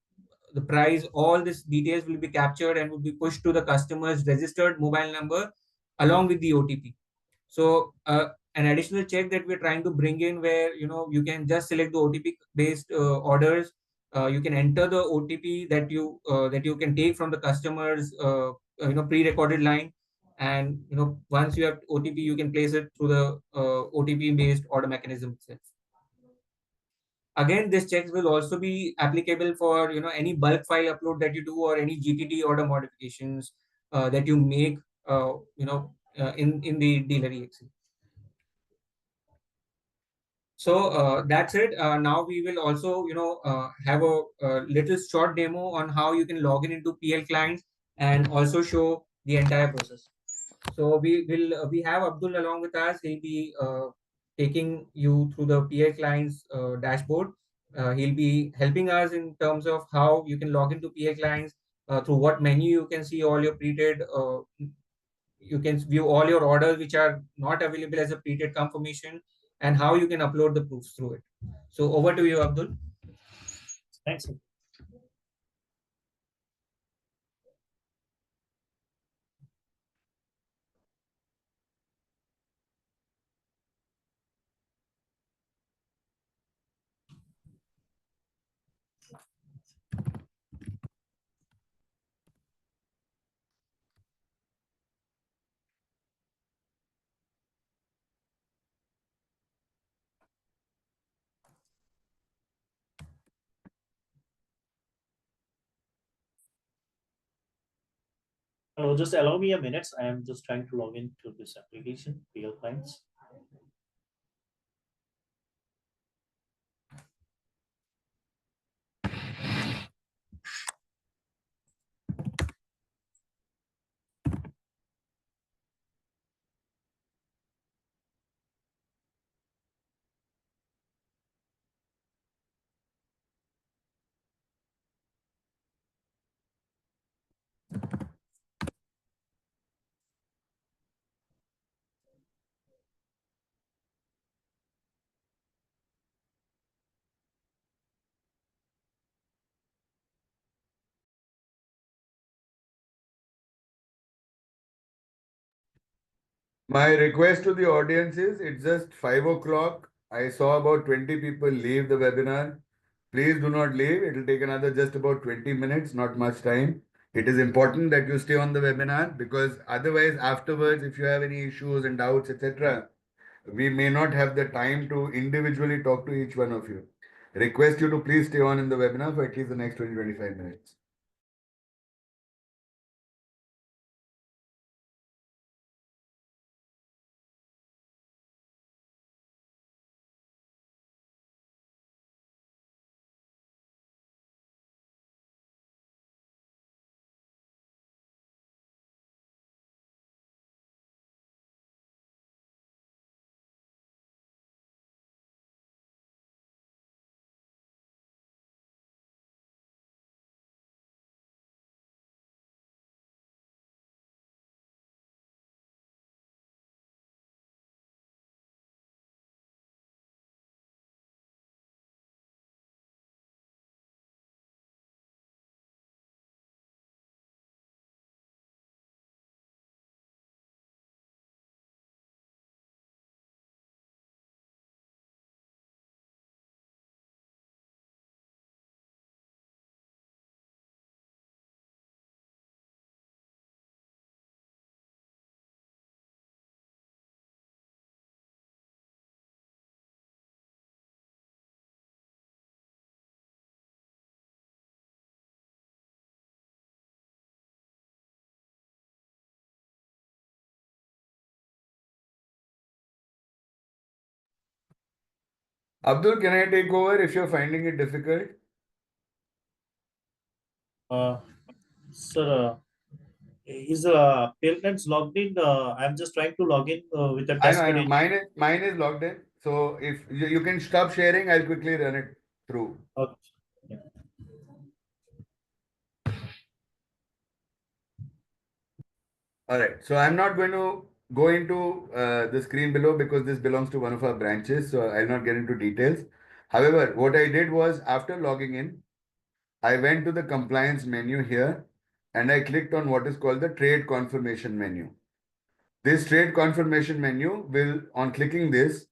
the price, all these details will be captured and will be pushed to the customer's registered mobile number along with the OTP. So an additional check that we're trying to bring in, where you can just select the OTP based orders. You can enter the OTP that you can take from the customer's pre-recorded line, and once you have OTP, you can place it through the OTP based order mechanism itself. Again, this checks will also be applicable for any bulk file upload that you do, or any GTT order modifications that you make in the dealer exe. So that's it. Now we will also have a little short demo on how you can log in into PL clients and also show the entire process. So we have Abdul along with us. He'll be taking you through the PL clients dashboard. He'll be helping us in terms of how you can log into PL clients, through what menu you can see all your pre-trade. You can view all your orders which are not available as a pre-trade confirmation, and how you can upload the proofs through it. So over to you, Abdul. Thanks. Just allow me a minute. I am just trying to log into this application, Real Clients. My request to the audience is it's just 5 o'clock. I saw about 20 people leave the webinar. Please do not leave. It will take another just about 20 minutes, not much time. It is important that you stay on the webinar because otherwise, afterwards, if you have any issues and doubts, etc., we may not have the time to individually talk to each one of you. Request you to please stay on in the webinar for at least the next 20-25 minutes. Abdul, can I take over if you're finding it difficult? Sir, is Pale logged in? I'm just trying to log in with the I test know, I know. credentials. Mine is logged in. So if you can stop sharing, I'll quickly run it through. Okay. Yeah. All right. So I'm not going to go into the screen below because this belongs to one of our branches. So I'll not get into details. However, what I did was after logging in, I went to the compliance menu here and I clicked on what is called the trade confirmation menu. This trade confirmation menu will, on clicking this,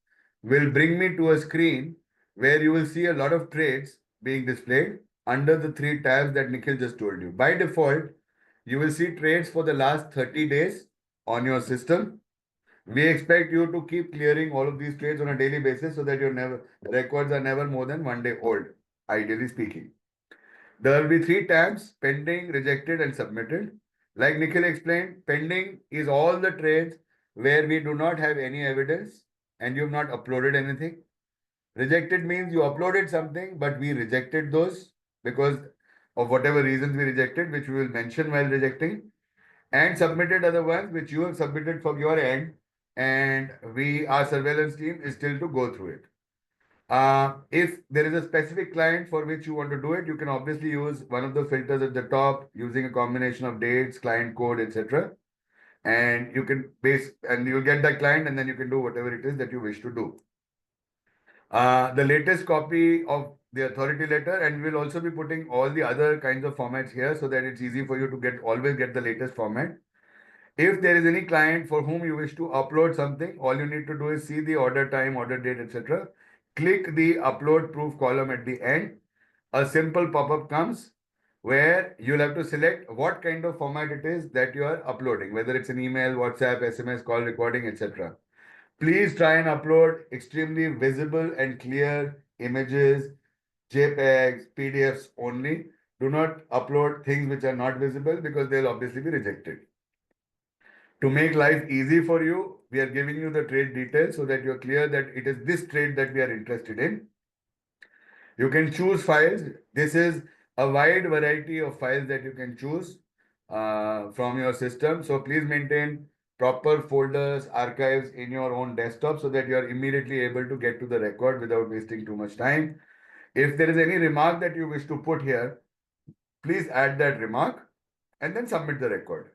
will bring me to a screen where you will see a lot of trades being displayed under the three tabs that Nikhil just told you. By default, you will see trades for the last 30 days on your system. We expect you to keep clearing all of these trades on a daily basis so that your records are never more than 1 day old, ideally speaking. There will be three tabs: pending, rejected, and submitted. Like Nikhil explained, pending is all the trades where we do not have any evidence and you have not uploaded anything. Rejected means you uploaded something, but we rejected those because of whatever reasons we rejected, which we will mention while rejecting. And submitted are the ones which you have submitted from your end, and our surveillance team is still to go through it. If there is a specific client for which you want to do it, you can obviously use one of the filters at the top using a combination of dates, client code, etc. And you can and you'll get that client, and then you can do whatever it is that you wish to do. The latest copy of the authority letter, and we'll also be putting all the other kinds of formats here so that it's easy for you to always get the latest format. If there is any client for whom you wish to upload something, all you need to do is see the order time, order date, etc. Click the upload proof column at the end. A simple pop-up comes where you'll have to select what kind of format it is that you are uploading, whether it's an email, WhatsApp, SMS, call recording, etc. Please try and upload extremely visible and clear images, JPEGs, PDFs only. Do not upload things which are not visible because they'll obviously be rejected. To make life easy for you, we are giving you the trade details so that you're clear that it is this trade that we are interested in. You can choose files. This is a wide variety of files that you can choose from your system. So please maintain proper folders, archives in your own desktop so that you are immediately able to get to the record without wasting too much time. If there is any remark that you wish to put here, please add that remark and then submit the record.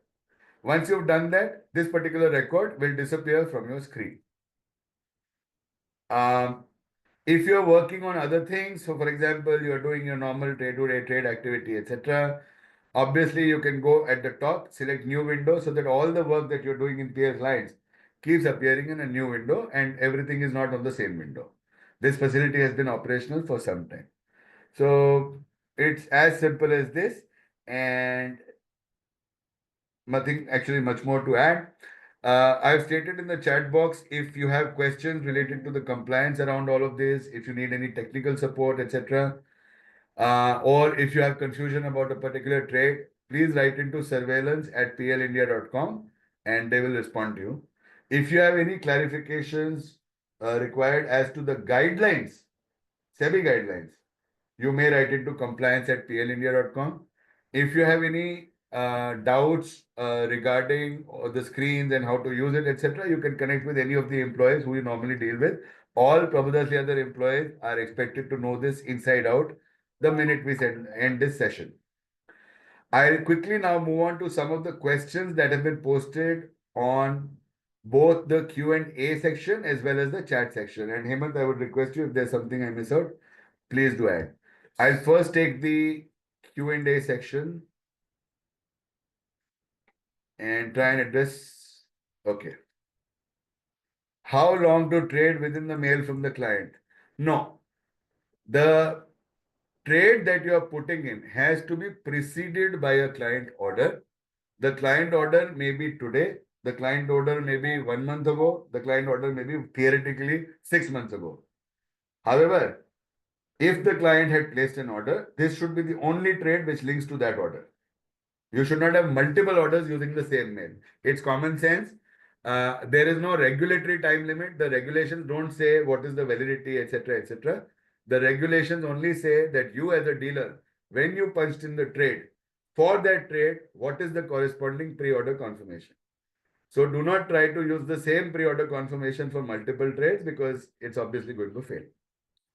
Once you've done that, this particular record will disappear from your screen. If you're working on other things, so for example, you're doing your normal day-to-day trade activity, etc., obviously you can go at the top, select new window so that all the work that you're doing in PS Lines keeps appearing in a new window and everything is not on the same window. This facility has been operational for some time. So it's as simple as this, and nothing actually much more to add. I've stated in the chat box if you have questions related to the compliance around all of this, if you need any technical support, etc., or if you have confusion about a particular trade, please write into surveillance@plindia.com and they will respond to you. If you have any clarifications required as to the guidelines, SEBI guidelines, you may write into compliance@plindia.com. If you have any doubts regarding the screens and how to use it, etc., you can connect with any of the employees who you normally deal with. All Prabhudas Leather employees are expected to know this inside out the minute we end this session. I'll quickly now move on to some of the questions that have been posted on both the Q&A section as well as the chat section. And Hemant, I would request you if there's something I miss out, please do add. I'll first take the Q&A section and try and address. Okay. How long to trade within the mail from the client? No. The trade that you are putting in has to be preceded by a client order. The client order may be today. The client order may be 1 month ago. The client order may be theoretically 6 months ago. However, if the client had placed an order, this should be the only trade which links to that order. You should not have multiple orders using the same mail. It's common sense. There is no regulatory time limit. The regulations don't say what is the validity, etc., etc. The regulations only say that you as a dealer, when you punched in the trade, for that trade, what is the corresponding pre-order confirmation? So do not try to use the same pre-order confirmation for multiple trades because it's obviously going to fail.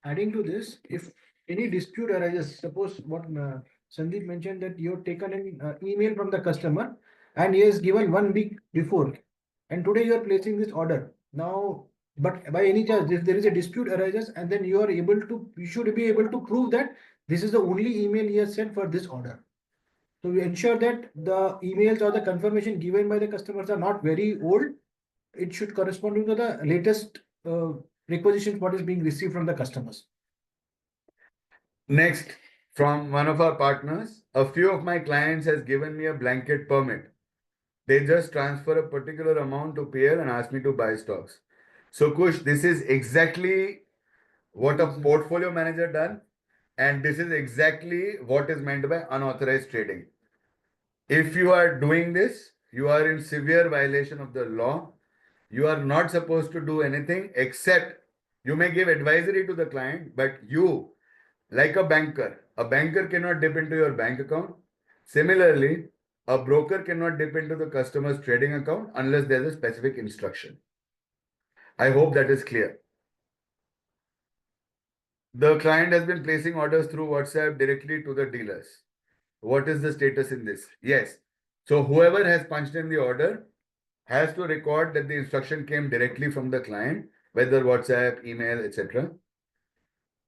Adding to this, if any dispute arises, suppose what Sandeep mentioned that you have taken an email from the customer and he has given 1 week before, and today you are placing this order. Now, but by any chance, if there is a dispute arises, and then you are able to, you should be able to prove that this is the only email he has sent for this order. So we ensure that the emails or the confirmation given by the customers are not very old. It should correspond to the latest requisition what is being received from the customers. Next, from one of our partners, a few of my clients has given me a blanket permit. They just transfer a particular amount to PL and ask me to buy stocks. So Kush, this is exactly what a portfolio manager done, and this is exactly what is meant by unauthorized trading. If you are doing this, you are in severe violation of the law. You are not supposed to do anything except you may give advisory to the client, but you, like a banker cannot dip into your bank account. Similarly, a broker cannot dip into the customer's trading account unless there's a specific instruction. I hope that is clear. The client has been placing orders through WhatsApp directly to the dealers. What is the status in this? Yes. So whoever has punched in the order has to record that the instruction came directly from the client, whether WhatsApp, email, etc.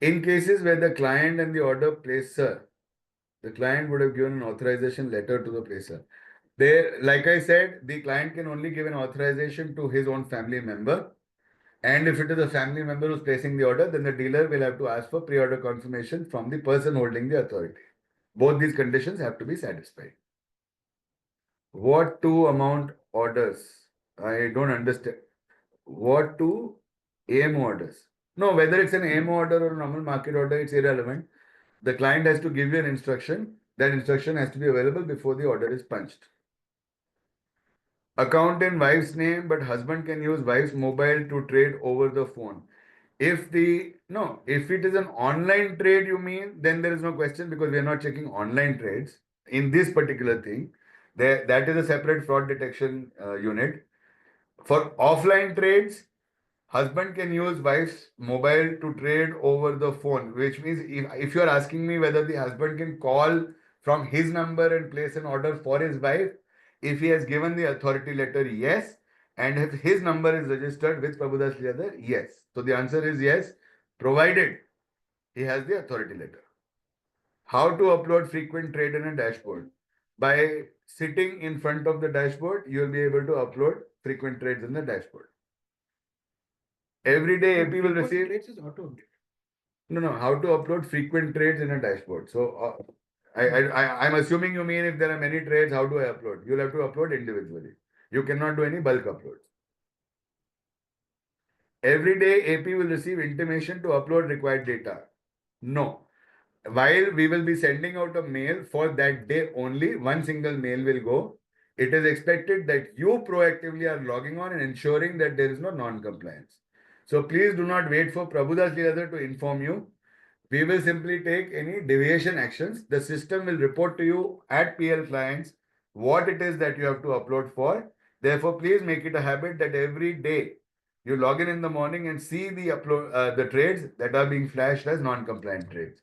In cases where the client and the order placer, the client would have given an authorization letter to the placer. There, like I said, the client can only give an authorization to his own family member. And if it is a family member who's placing the order, then the dealer will have to ask for pre-order confirmation from the person holding the authority. Both these conditions have to be satisfied. What to amount orders? I don't understand. What to AMO orders? No, whether it's an AMO order or a normal market order, it's irrelevant. The client has to give you an instruction. That instruction has to be available before the order is punched. account in wife's name, but husband can use wife's mobile to trade over the phone. If it is an online trade, you mean, then there is no question because we are not checking online trades in this particular thing. That is a separate fraud detection unit. For offline trades, husband can use wife's mobile to trade over the phone, which means if you are asking me whether the husband can call from his number and place an order for his wife, if he has given the authority letter, yes. And if his number is registered with Prabhudas Leather, yes. So the answer is yes, provided he has the authority letter. How to upload frequent trade in a dashboard? By sitting in front of the dashboard, you will be able to upload frequent trades in the dashboard. Every day AP will receive. Trades is auto update. No. How to upload frequent trades in a dashboard? So I'm assuming you mean if there are many trades, how do I upload? You'll have to upload individually. You cannot do any bulk uploads. Every day AP will receive intimation to upload required data. No. While we will be sending out a mail for that day only, one single mail will go. It is expected that you proactively are logging on and ensuring that there is no non-compliance. So please do not wait for Prabhudas Leather to inform you. We will simply take any deviation actions. The system will report to you at PL clients what it is that you have to upload for. Therefore, please make it a habit that every day you log in the morning and see the trades that are being flashed as non-compliant trades.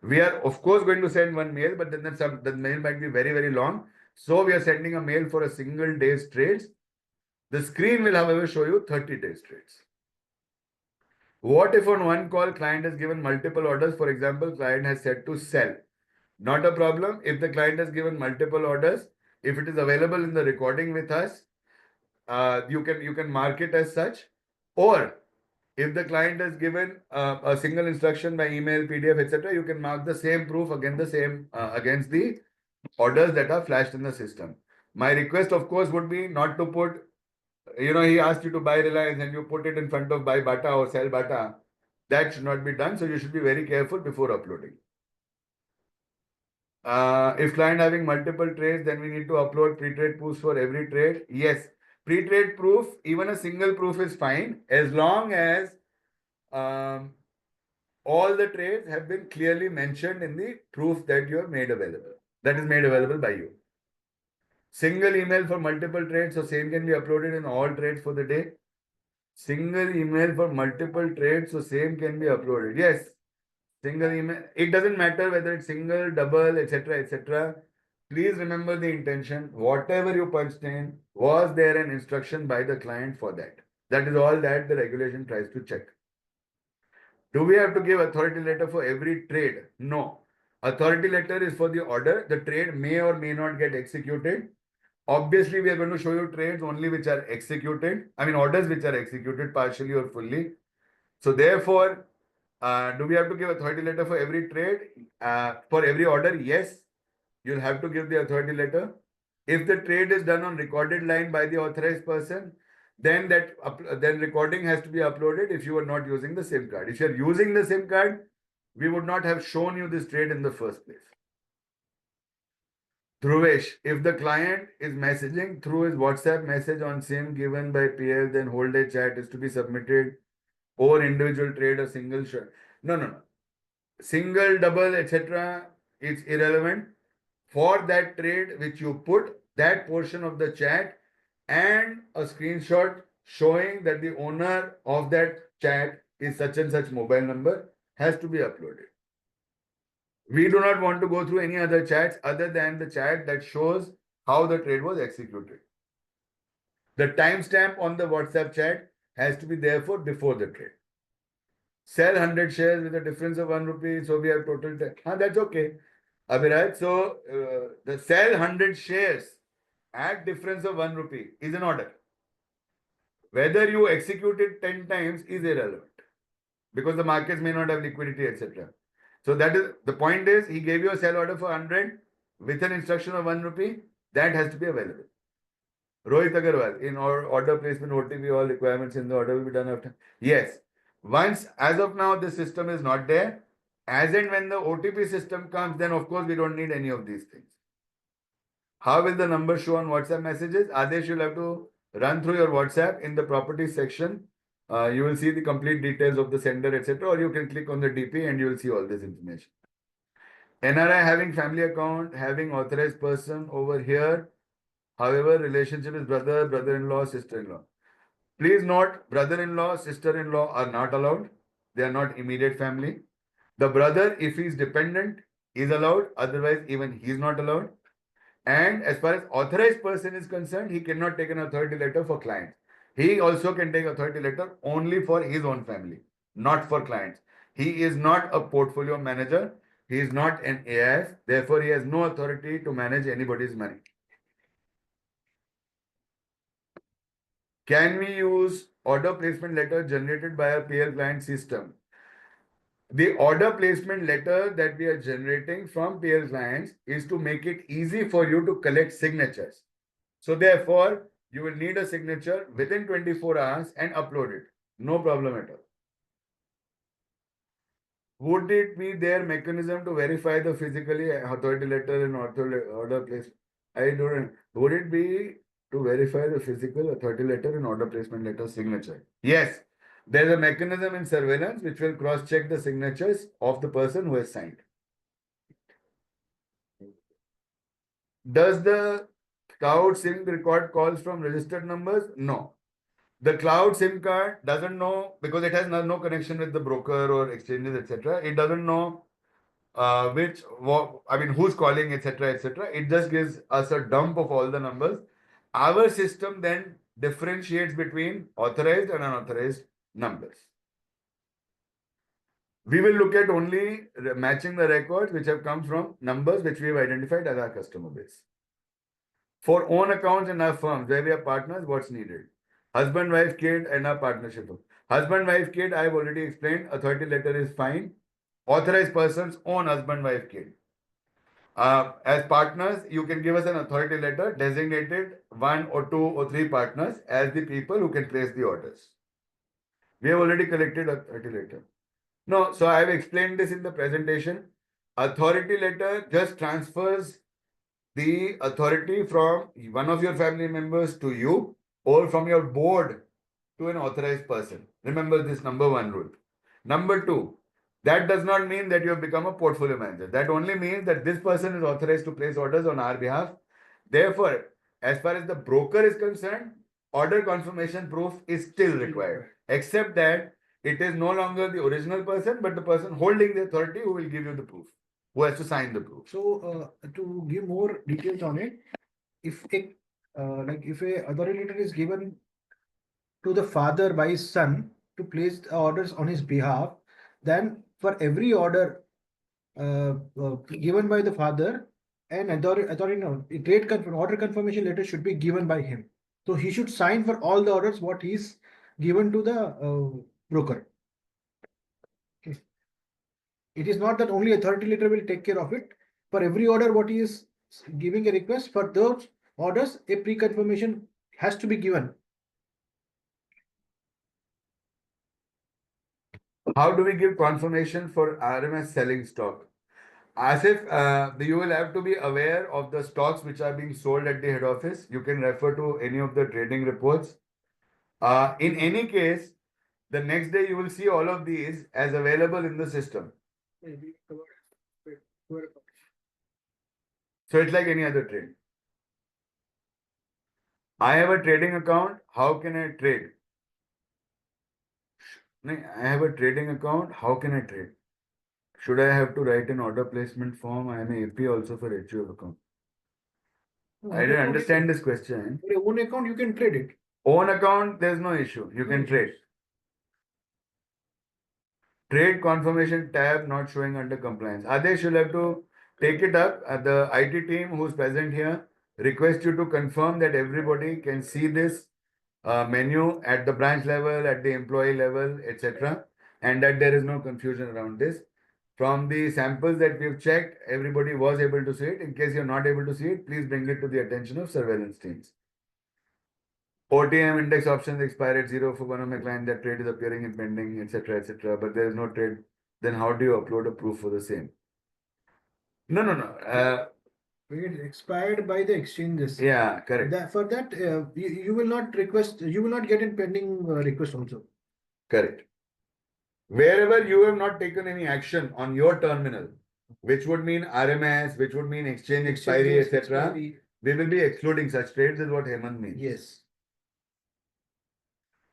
We are of course going to send one mail, but then the mail might be very, very long. So we are sending a mail for a single day's trades. The screen will, however, show you 30 days trades. What if on one call client has given multiple orders? For example, client has said to sell. Not a problem. If the client has given multiple orders, if it is available in the recording with us, you can mark it as such. Or if the client has given a single instruction by email, PDF, etc., you can mark the same proof against the orders that are flashed in the system. My request, of course, would be not to put, he asked you to buy Reliance and you put it in front of buy Bata or sell Bata. That should not be done. So you should be very careful before uploading. If client having multiple trades, then we need to upload pre-trade proofs for every trade. Yes, pre-trade proof, even a single proof is fine as long as all the trades have been clearly mentioned in the proof that you have made available. That is made available by you. Single email for multiple trades, so same can be uploaded in all trades for the day. Single email for multiple trades, so same can be uploaded. Yes, single email. It doesn't matter whether it's single, double, etc., etc. Please remember the intention. Whatever you punched in, was there an instruction by the client for that? That is all that the regulation tries to check. Do we have to give authority letter for every trade? No. Authority letter is for the order. The trade may or may not get executed. Obviously, we are going to show you trades only which are executed. I mean, orders which are executed partially or fully. So therefore, do we have to give authority letter for every trade? For every order? Yes. You'll have to give the authority letter. If the trade is done on recorded line by the authorized person, then recording has to be uploaded if you are not using the SIM card. If you are using the SIM card, we would not have shown you this trade in the first place. Dhruvesh, if the client is messaging through his WhatsApp message on SIM given by PL, then whole day chat is to be submitted or individual trade or single shot. No. Single, double, etc. It's irrelevant. For that trade which you put, that portion of the chat and a screenshot showing that the owner of that chat is such and such mobile number has to be uploaded. We do not want to go through any other chats other than the chat that shows how the trade was executed. The timestamp on the WhatsApp chat has to be therefore before the trade. Sell 100 shares with a difference of 1 rupee, so we have total. That's okay. Abhiraj, so the sell 100 shares at difference of 1 rupee is an order. Whether you execute it 10 times is irrelevant because the markets may not have liquidity, etc. So that is the point is he gave you a sell order for 100 with an instruction of 1 rupee. That has to be available. Rohit Agarwal, in our order placement OTP, all requirements in the order will be done after. Yes. Once, as of now, the system is not there. As and when the OTP system comes, then of course we don't need any of these things. How will the number show on WhatsApp messages? Adesh, you'll have to run through your WhatsApp in the properties section. You will see the complete details of the sender, etc. Or you can click on the DP and you will see all this information. NRI having family account, having authorized person over here. However, relationship is brother, brother-in-law, sister-in-law. Please note, brother-in-law, sister-in-law are not allowed. They are not immediate family. The brother, if he is dependent, is allowed. Otherwise, even he is not allowed. And as far as authorized person is concerned, he cannot take an authority letter for clients. He also can take authority letter only for his own family, not for clients. He is not a portfolio manager. He is not an AIF. Therefore, he has no authority to manage anybody's money. Can we use order placement letter generated by a PL client system? The order placement letter that we are generating from PL clients is to make it easy for you to collect signatures. So therefore, you will need a signature within 24 hours and upload it. No problem at all. Would it be their mechanism to verify the physically authority letter and order placement? I don't. Would it be to verify the physical authority letter and order placement letter signature? Yes. There's a mechanism in surveillance which will cross-check the signatures of the person who has signed. Does the cloud SIM record calls from registered numbers? No. The cloud SIM card doesn't know because it has no connection with the broker or exchanges, etc. It doesn't know who's calling, etc., etc. It just gives us a dump of all the numbers. Our system then differentiates between authorized and unauthorized numbers. We will look at only matching the records which have come from numbers which we have identified as our customer base. For own accounts in our firms where we are partners, what's needed? Husband, wife, kid, and our partnership. Husband, wife, kid, I have already explained. Authority letter is fine. Authorized persons own husband, wife, kid. As partners, you can give us an authority letter designated 1 or 2 or 3 partners as the people who can place the orders. We have already collected authority letter. No, so I have explained this in the presentation. Authority letter just transfers the authority from one of your family members to you or from your board to an authorized person. Remember this number 1 rule. Number 2, that does not mean that you have become a portfolio manager. That only means that this person is authorized to place orders on our behalf. Therefore, as far as the broker is concerned, order confirmation proof is still required, except that it is no longer the original person, but the person holding the authority who will give you the proof, who has to sign the proof. So to give more details on it, if a authority letter is given to the father by his son to place the orders on his behalf, then for every order given by the father, an order confirmation letter should be given by him. So he should sign for all the orders what he is given to the broker. Okay. It is not that only authority letter will take care of it. For every order what he is giving a request, for those orders a pre-confirmation has to be given. How do we give confirmation for RMS selling stock? Asif, you will have to be aware of the stocks which are being sold at the head office. You can refer to any of the trading reports. In any case, the next day you will see all of these as available in the system. So it's like any other trade. I have a trading account. How can I trade? I have a trading account. How can I trade? Should I have to write an order placement form? I am an AP also for HUF account. I didn't understand this question. For your own account, you can trade it. Own account, there's no issue. You can trade. Trade confirmation tab not showing under compliance. Adesh, you'll have to take it up. The IT team who's present here request you to confirm that everybody can see this menu at the branch level, at the employee level, etc. And that there is no confusion around this. From the samples that we've checked, everybody was able to see it. In case you're not able to see it, please bring it to the attention of surveillance teams. OTM index options expire at 0 for one of my clients. That trade is appearing in pending, etc., etc. But there is no trade. Then how do you upload a proof for the same? No. It expired by the exchanges. Yeah, correct. For that, you will not request, you will not get in pending request also. Correct. Wherever you have not taken any action on your terminal, which would mean RMS, which would mean exchange expiry, Exchanges, etc., expiry. we will be excluding such trades, is what Hemant means. Yes.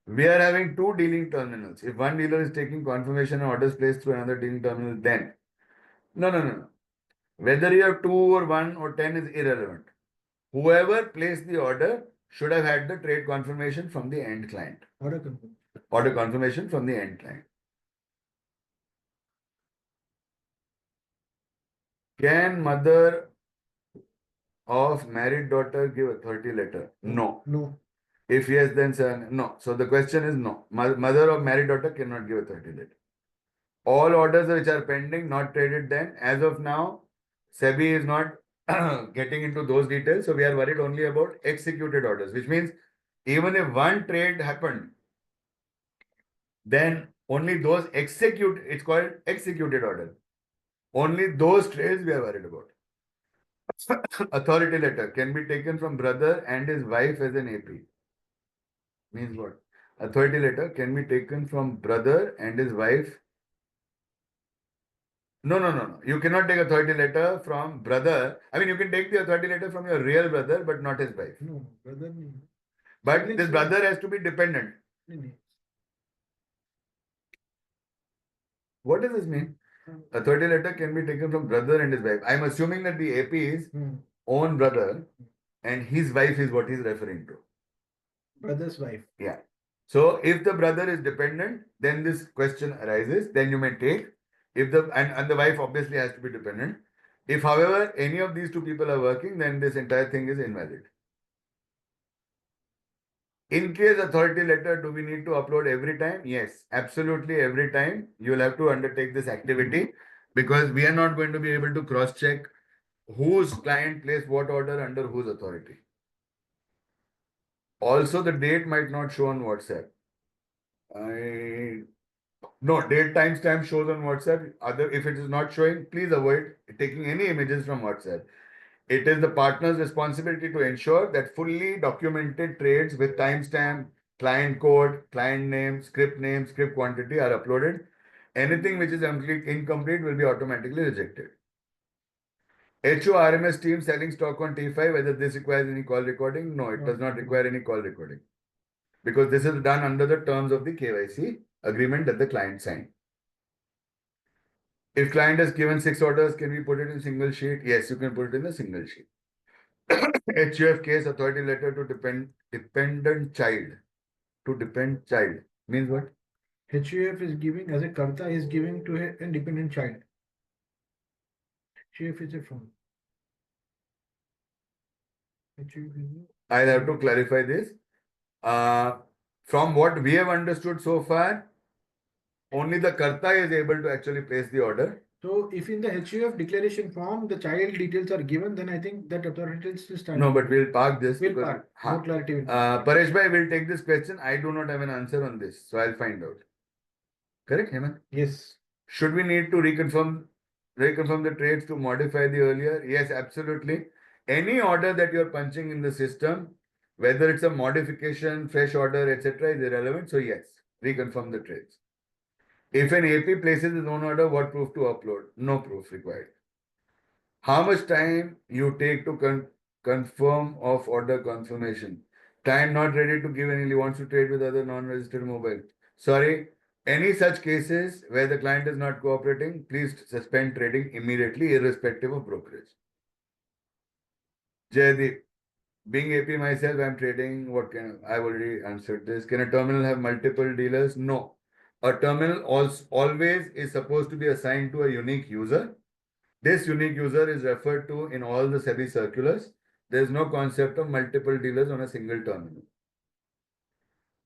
We are having two dealing terminals. If one dealer is taking confirmation and orders placed through another dealing terminal, then no. Whether you have 2 or 1 or 10 is irrelevant. Whoever placed the order should have had the trade confirmation from the end client. Order confirm. Order confirmation from the end client. Can mother of married daughter give authority letter? No. No. If yes, then son, no. So the question is no. Mother of married daughter cannot give authority letter. All orders which are pending, not traded then, as of now, SEBI is not getting into those details. So we are worried only about executed orders, which means even if one trade happened, then only those it's called executed order. Only those trades we are worried about. Authority letter can be taken from brother and his wife as an AP. Means what? Authority letter can be taken from brother and his wife. No. You cannot take authority letter from brother. I mean, you can take the authority letter from your real brother, but not his wife. No, brother. But this brother has to be dependent. No. What does this mean? Authority letter can be taken from brother and his wife. I'm assuming that the AP is own brother and his wife is what he's referring to. Brother's wife. Yeah. So if the brother is dependent, then this question arises. Then you may take. If and the wife obviously has to be dependent. If, however, any of these two people are working, then this entire thing is invalid. In case authority letter, do we need to upload every time? Yes, absolutely every time. You will have to undertake this activity because we are not going to be able to cross check whose client placed what order under whose authority. Also, the date might not show on WhatsApp. No, date timestamp shows on WhatsApp. If it is not showing, please avoid taking any images from WhatsApp. It is the partner's responsibility to ensure that fully documented trades with timestamp, client code, client name, script quantity are uploaded. Anything which is incomplete will be automatically rejected. HORMS team selling stock on T5, whether this requires any call recording? No, it does not require any call recording. Because this is done under the terms of the KYC agreement that the client signed. If client has given 6 orders, can we put it in single sheet? Yes, you can put it in a single sheet. HUF case authority letter to dependent child. To depend child means what? HUF is giving as a karta is giving to a independent child. HUF is a form. I'll have to clarify this. From what we have understood so far, only the karta is able to actually place the order. So if in the HUF declaration form the child details are given, then I think that authority is still standing. No, but we'll park this. We'll park. More clarity will Paresh bhai will take this question. I do not have an answer on this, so I'll find out. Correct, Hemant? Yes. Should we need to reconfirm the trades to modify the earlier? Yes, absolutely. Any order that you're punching in the system, whether it's a modification, fresh order, etc., is irrelevant. So yes, reconfirm the trades. If an AP places his own order, what proof to upload? No proof required. How much time you take to confirm of order confirmation? Time not ready to give any wants to trade with other non-registered mobile. Sorry, any such cases where the client is not cooperating, please suspend trading immediately, irrespective of brokerage. Jaydeep, being AP myself, I'm trading. I've already answered this. Can a terminal have multiple dealers? No. A terminal always is supposed to be assigned to a unique user. This unique user is referred to in all the SEBI circulars. There is no concept of multiple dealers on a single terminal.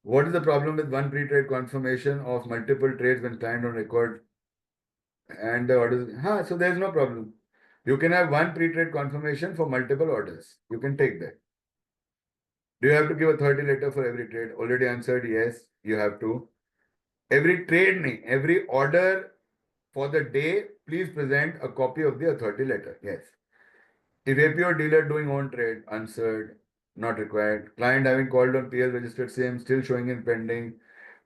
What is the problem with one pre-trade confirmation of multiple trades when client on record and the orders? So there is no problem. You can have one pre-trade confirmation for multiple orders. You can take that. Do you have to give authority letter for every trade? Already answered yes, you have to. Every trade, every order for the day, please present a copy of the authority letter. Yes. If APO dealer doing own trade, answered, not required. Client having called on PL registered same, still showing in pending.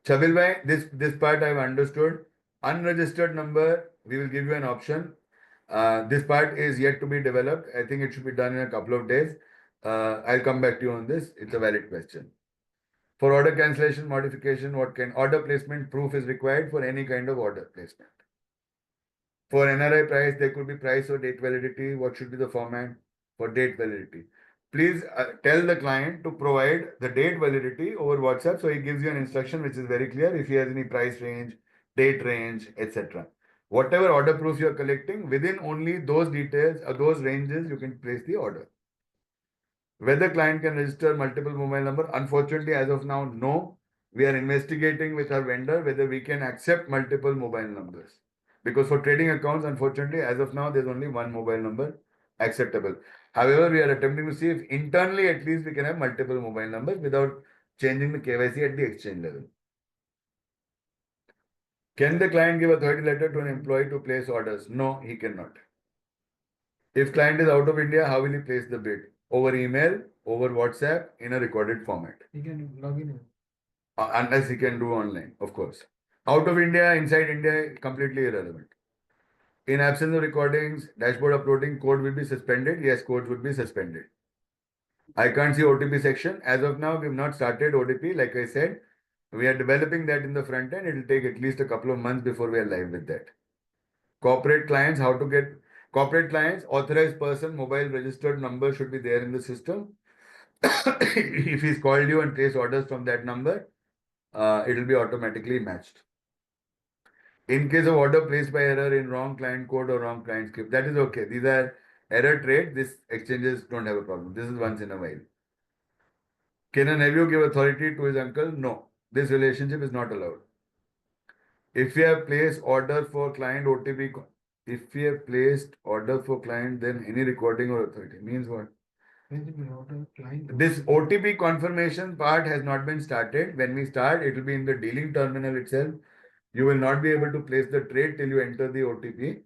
Chabil bhai, this part I've understood. Unregistered number, we will give you an option. This part is yet to be developed. I think it should be done in a couple of days. I'll come back to you on this. It's a valid question. For order cancellation, modification, what can order placement proof is required for any kind of order placement. For NRI price, there could be price or date validity. What should be the format for date validity? Please tell the client to provide the date validity over WhatsApp. So he gives you an instruction which is very clear if he has any price range, date range, etc. Whatever order proof you are collecting, within only those details or those ranges, you can place the order. Whether client can register multiple mobile number, unfortunately, as of now, no. We are investigating with our vendor whether we can accept multiple mobile numbers. Because for trading accounts, unfortunately, as of now, there's only one mobile number acceptable. However, we are attempting to see if internally at least we can have multiple mobile numbers without changing the KYC at the exchange level. Can the client give authority letter to an employee to place orders? No, he cannot. If client is out of India, how will he place the bid? Over email, over WhatsApp, in a recorded format. You can log in. Unless he can do online, of course. Out of India, inside India, completely irrelevant. In absence of recordings, dashboard uploading, code will be suspended. Yes, code would be suspended. I can't see OTP section. As of now, we've not started OTP. Like I said, we are developing that in the front end. It will take at least a couple of months before we are live with that. Corporate clients, how to get corporate clients, authorized person, mobile registered number should be there in the system. If he's called you and placed orders from that number, it will be automatically matched. In case of order placed by error in wrong client code or wrong client script, that is okay. These are error trade. These exchanges don't have a problem. This is once in a while. Can a nephew give authority to his uncle? No. This relationship is not allowed. If we have placed order for client OTP, if we have placed order for client, then any recording or authority means what? This OTP confirmation part has not been started. When we start, it will be in the dealing terminal itself. You will not be able to place the trade till you enter the OTP.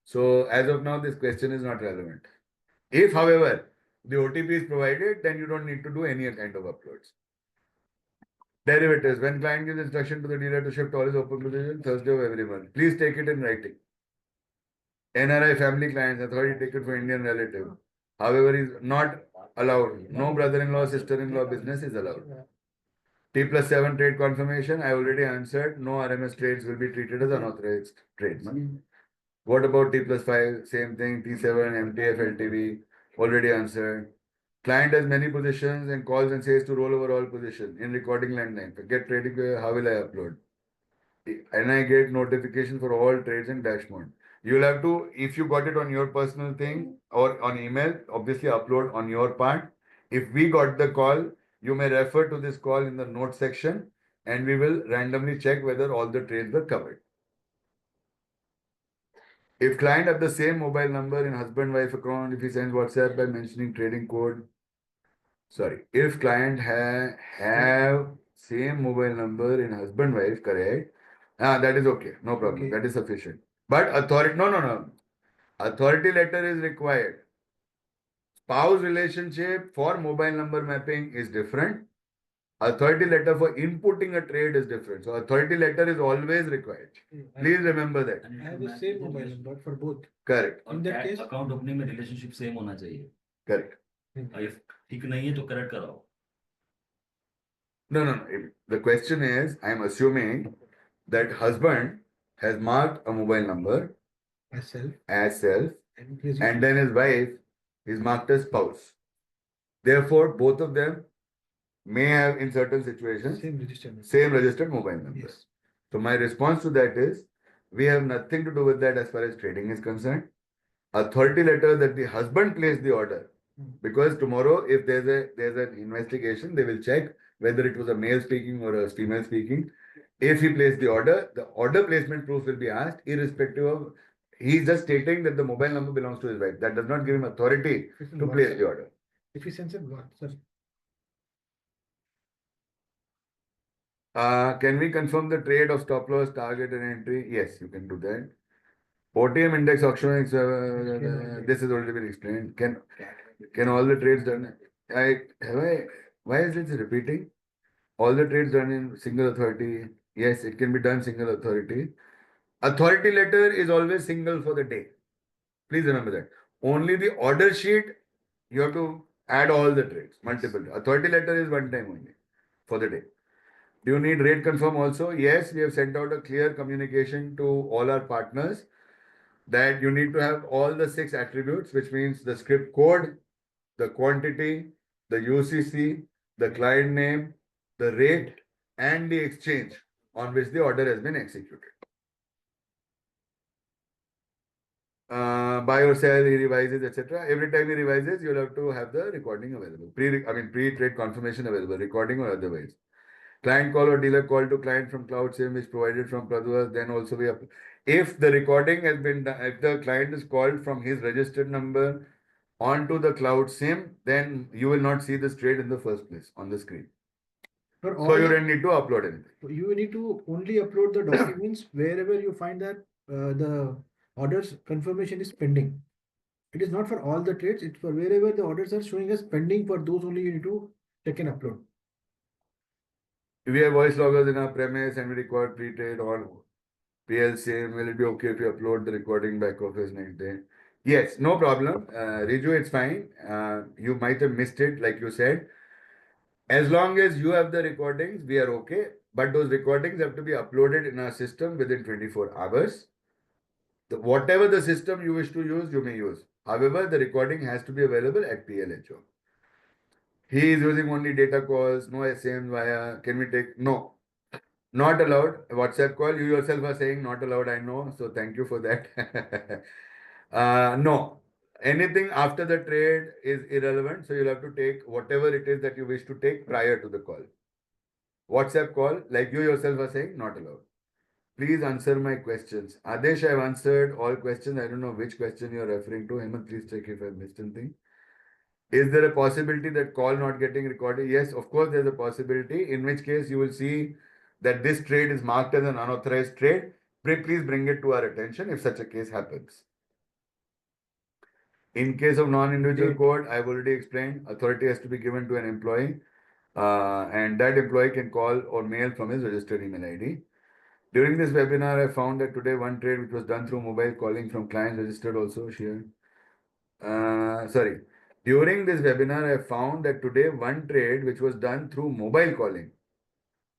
So as of now, this question is not relevant. If, however, the OTP is provided, then you don't need to do any kind of uploads. Derivatives. When client gives instruction to the dealer to shift all his open position Thursday of every month, please take it in writing. NRI family clients, authority take it for Indian relative. However, is not allowed. No brother-in-law, sister-in-law business is allowed. T+7 trade confirmation, I already answered. No RMS trades will be treated as unauthorized trades. What about T+5? Same thing. T7, MTF, LTV, already answered. Client has many positions and calls and says to roll over all position in recording landline. Forget trading, how will I upload? And I get notification for all trades and dashboard. You'll have to, if you got it on your personal thing or on email, obviously upload on your part. If we got the call, you may refer to this call in the note section and we will randomly check whether all the trades were covered. If client have the same mobile number in husband-wife account, if he sends WhatsApp by mentioning trading code, if client have same mobile number in husband-wife, correct? That is okay, no problem, that is sufficient. But authority, no. Authority letter is required. Spouse relationship for mobile number mapping is different. Authority letter for inputting a trade is different. So authority letter is always required. Please remember that. I have the same mobile number for both. Correct. और In that case- account opening में relationship same होना चाहिए Correct. If ठीक नहीं है तो correct कराओ No. The question is, I am assuming that husband has marked a mobile number Myself as self, and his and then his wife is marked as spouse. Therefore, both of them may have, in certain situations, same register. same registered mobile number. Yes. So my response to that is, we have nothing to do with that as far as trading is concerned. Authority letter that the husband placed the order, because tomorrow if there's an investigation, they will check whether it was a male speaking or a female speaking. If he placed the order placement proof will be asked, irrespective of, he's just stating that the mobile number belongs to his wife. That does not give him authority to place the order. If he sends it what, sir? Can we confirm the trade of stop loss, target and entry? Yes, you can do that. OTM index auction, this has already been explained. Can all the trades done? Why is this repeating? All the trades done in single authority. Yes, it can be done single authority. Authority letter is always single for the day. Please remember that. Only the order sheet, you have to add all the trades, multiple. Authority letter is one time only for the day. Do you need rate confirm also? Yes, we have sent out a clear communication to all our partners that you need to have all the 6 attributes, which means the script code, the quantity, the UCC, the client name, the rate, and the exchange on which the order has been executed. Buy or sell, he revises, etc. Every time he revises, you'll have to have the recording available. Pre-trade confirmation available, recording or otherwise. Client call or dealer call to client from Cloud SIM is provided from Pradhas. Then also we have, if the recording has been done, if the client is called from his registered number onto the Cloud SIM, then you will not see this trade in the first place on the screen. For all So you the- don't need to upload anything. you need to only upload the documents wherever you find that the orders confirmation is pending. It is not for all the trades, it's for wherever the orders are showing as pending, for those only you need to check and upload. If we have voice loggers in our premise and we record pre-trade on PLC, will it be okay if you upload the recording back office next day? Yes, no problem. Riju, it's fine. You might have missed it, like you said. As long as you have the recordings, we are okay. But those recordings have to be uploaded in our system within 24 hours. Whatever the system you wish to use, you may use. However, the recording has to be available at PLHO. He is using only data calls, no SAM via. Can we take? No, not allowed. WhatsApp call. You yourself are saying not allowed. I know. So thank you for that. No, anything after the trade is irrelevant. So you'll have to take whatever it is that you wish to take prior to the call. WhatsApp call, like you yourself are saying, not allowed. Please answer my questions. Adesh, I've answered all questions. I don't know which question you're referring to. Hemant, please check if I've missed anything. Is there a possibility that call not getting recorded? Yes, of course, there's a possibility. In which case, you will see that this trade is marked as an unauthorized trade. Please bring it to our attention if such a case happens. In case of non-individual code, I've already explained, authority has to be given to an employee, and that employee can call or mail from his registered email ID. During this webinar, I found that today one trade which was done through mobile calling from clients registered also here. During this webinar, I found that today one trade which was done through mobile calling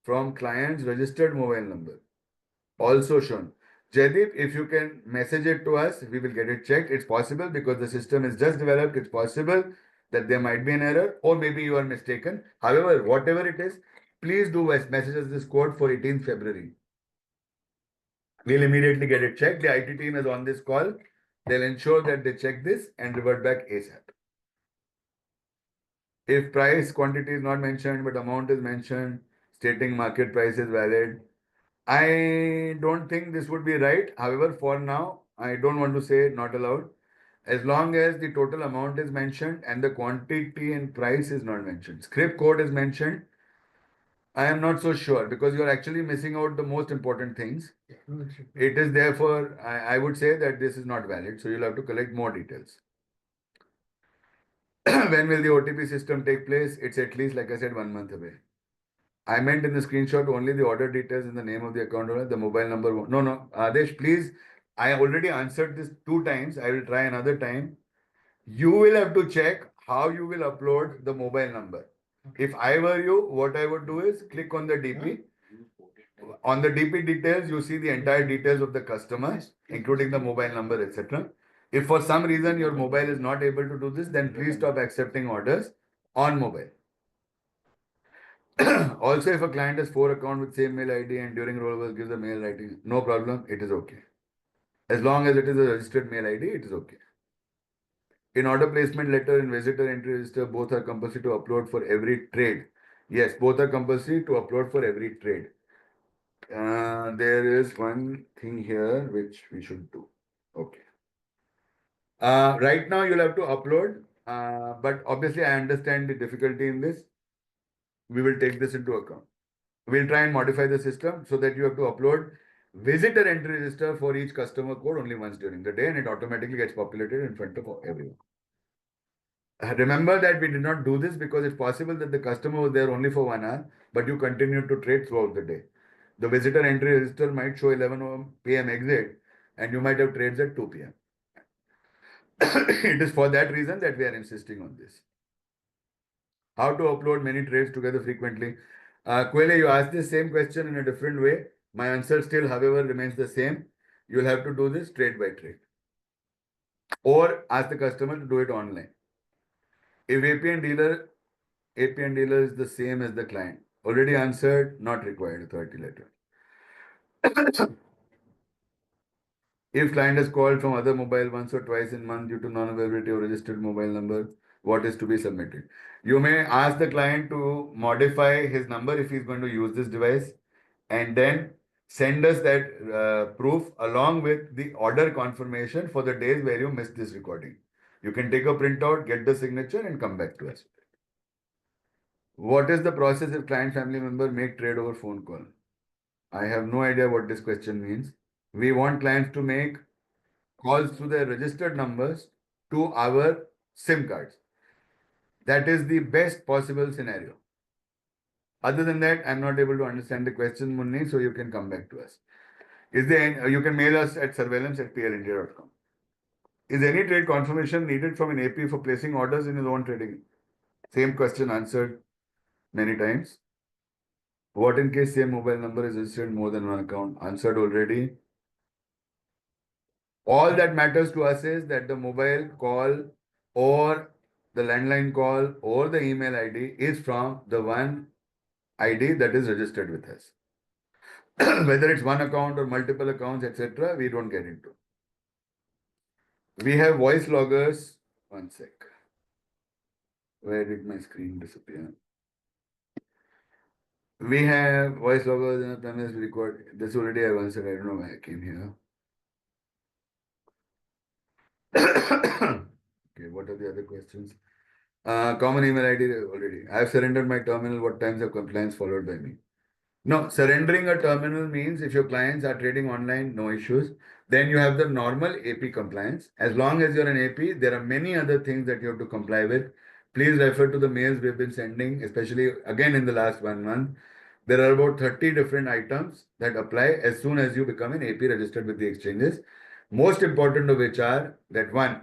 from client's registered mobile number also shown. Jaideep, if you can message it to us, we will get it checked. It's possible because the system is just developed. It's possible that there might be an error or maybe you are mistaken. However, whatever it is, please do message us this code for 18th February. We'll immediately get it checked. The IT team is on this call. They'll ensure that they check this and revert back ASAP. If price quantity is not mentioned but amount is mentioned, stating market price is valid, I don't think this would be right. However, for now, I don't want to say not allowed. As long as the total amount is mentioned and the quantity and price is not mentioned. Script code is mentioned. I am not so sure because you're actually missing out the most important things. It is therefore, I would say that this is not valid. So you'll have to collect more details. When will the OTP system take place? It's at least, like I said, 1 month away. I meant in the screenshot only the order details in the name of the account owner, the mobile number. No, Adesh, please. I already answered this 2 times. I will try another time. You will have to check how you will upload the mobile number. If I were you, what I would do is click on the DP. On the DP details, you see the entire details of the customer, including the mobile number, etc. If for some reason your mobile is not able to do this, then please stop accepting orders on mobile. Also, if a client has 4 accounts with same mail ID and during rollover gives a mail ID, no problem, it is okay. As long as it is a registered mail ID, it is okay. In order placement letter and visitor entry register, both are compulsory to upload for every trade. Yes, both are compulsory to upload for every trade. There is one thing here which we should do. Okay. Right now you'll have to upload, but obviously I understand the difficulty in this. We will take this into account. We'll try and modify the system so that you have to upload visitor entry register for each customer code only once during the day, and it automatically gets populated in front of everyone. Remember that we did not do this because it's possible that the customer was there only for 1 hour, but you continued to trade throughout the day. The visitor entry register might show 11 p.m. exit, and you might have trades at 2 p.m. It is for that reason that we are insisting on this. How to upload many trades together frequently? Quelle, you asked the same question in a different way. My answer still, however, remains the same. You'll have to do this trade by trade, or ask the customer to do it online. If APN dealer is the same as the client. Already answered, not required authority letter. If client has called from other mobile once or twice in month due to non-availability of registered mobile number, what is to be submitted? You may ask the client to modify his number if he's going to use this device, and then send us that proof along with the order confirmation for the days where you missed this recording. You can take a printout, get the signature, and come back to us. What is the process if client family member make trade over phone call? I have no idea what this question means. We want clients to make calls through their registered numbers to our SIM cards. That is the best possible scenario. Other than that, I'm not able to understand the question, Munni, so you can come back to us. Is there any, you can mail us at surveillance@plindia.com. Is any trade confirmation needed from an AP for placing orders in his own trading? Same question answered many times. What in case same mobile number is registered in more than one account? Answered already. All that matters to us is that the mobile call or the landline call or the email ID is from the one ID that is registered with us. Whether it's one account or multiple accounts, etc., we don't get into. We have voice loggers. One sec. Where did my screen disappear? We have voice loggers in a premise record. This already I answered. I don't know why I came here. Okay, what are the other questions? Common email ID already. I have surrendered my terminal. What times of compliance followed by me? No, surrendering a terminal means if your clients are trading online, no issues. Then you have the normal AP compliance. As long as you're an AP, there are many other things that you have to comply with. Please refer to the mails we've been sending, especially again in the last 1 month. There are about 30 different items that apply as soon as you become an AP registered with the exchanges. Most important of which are that one,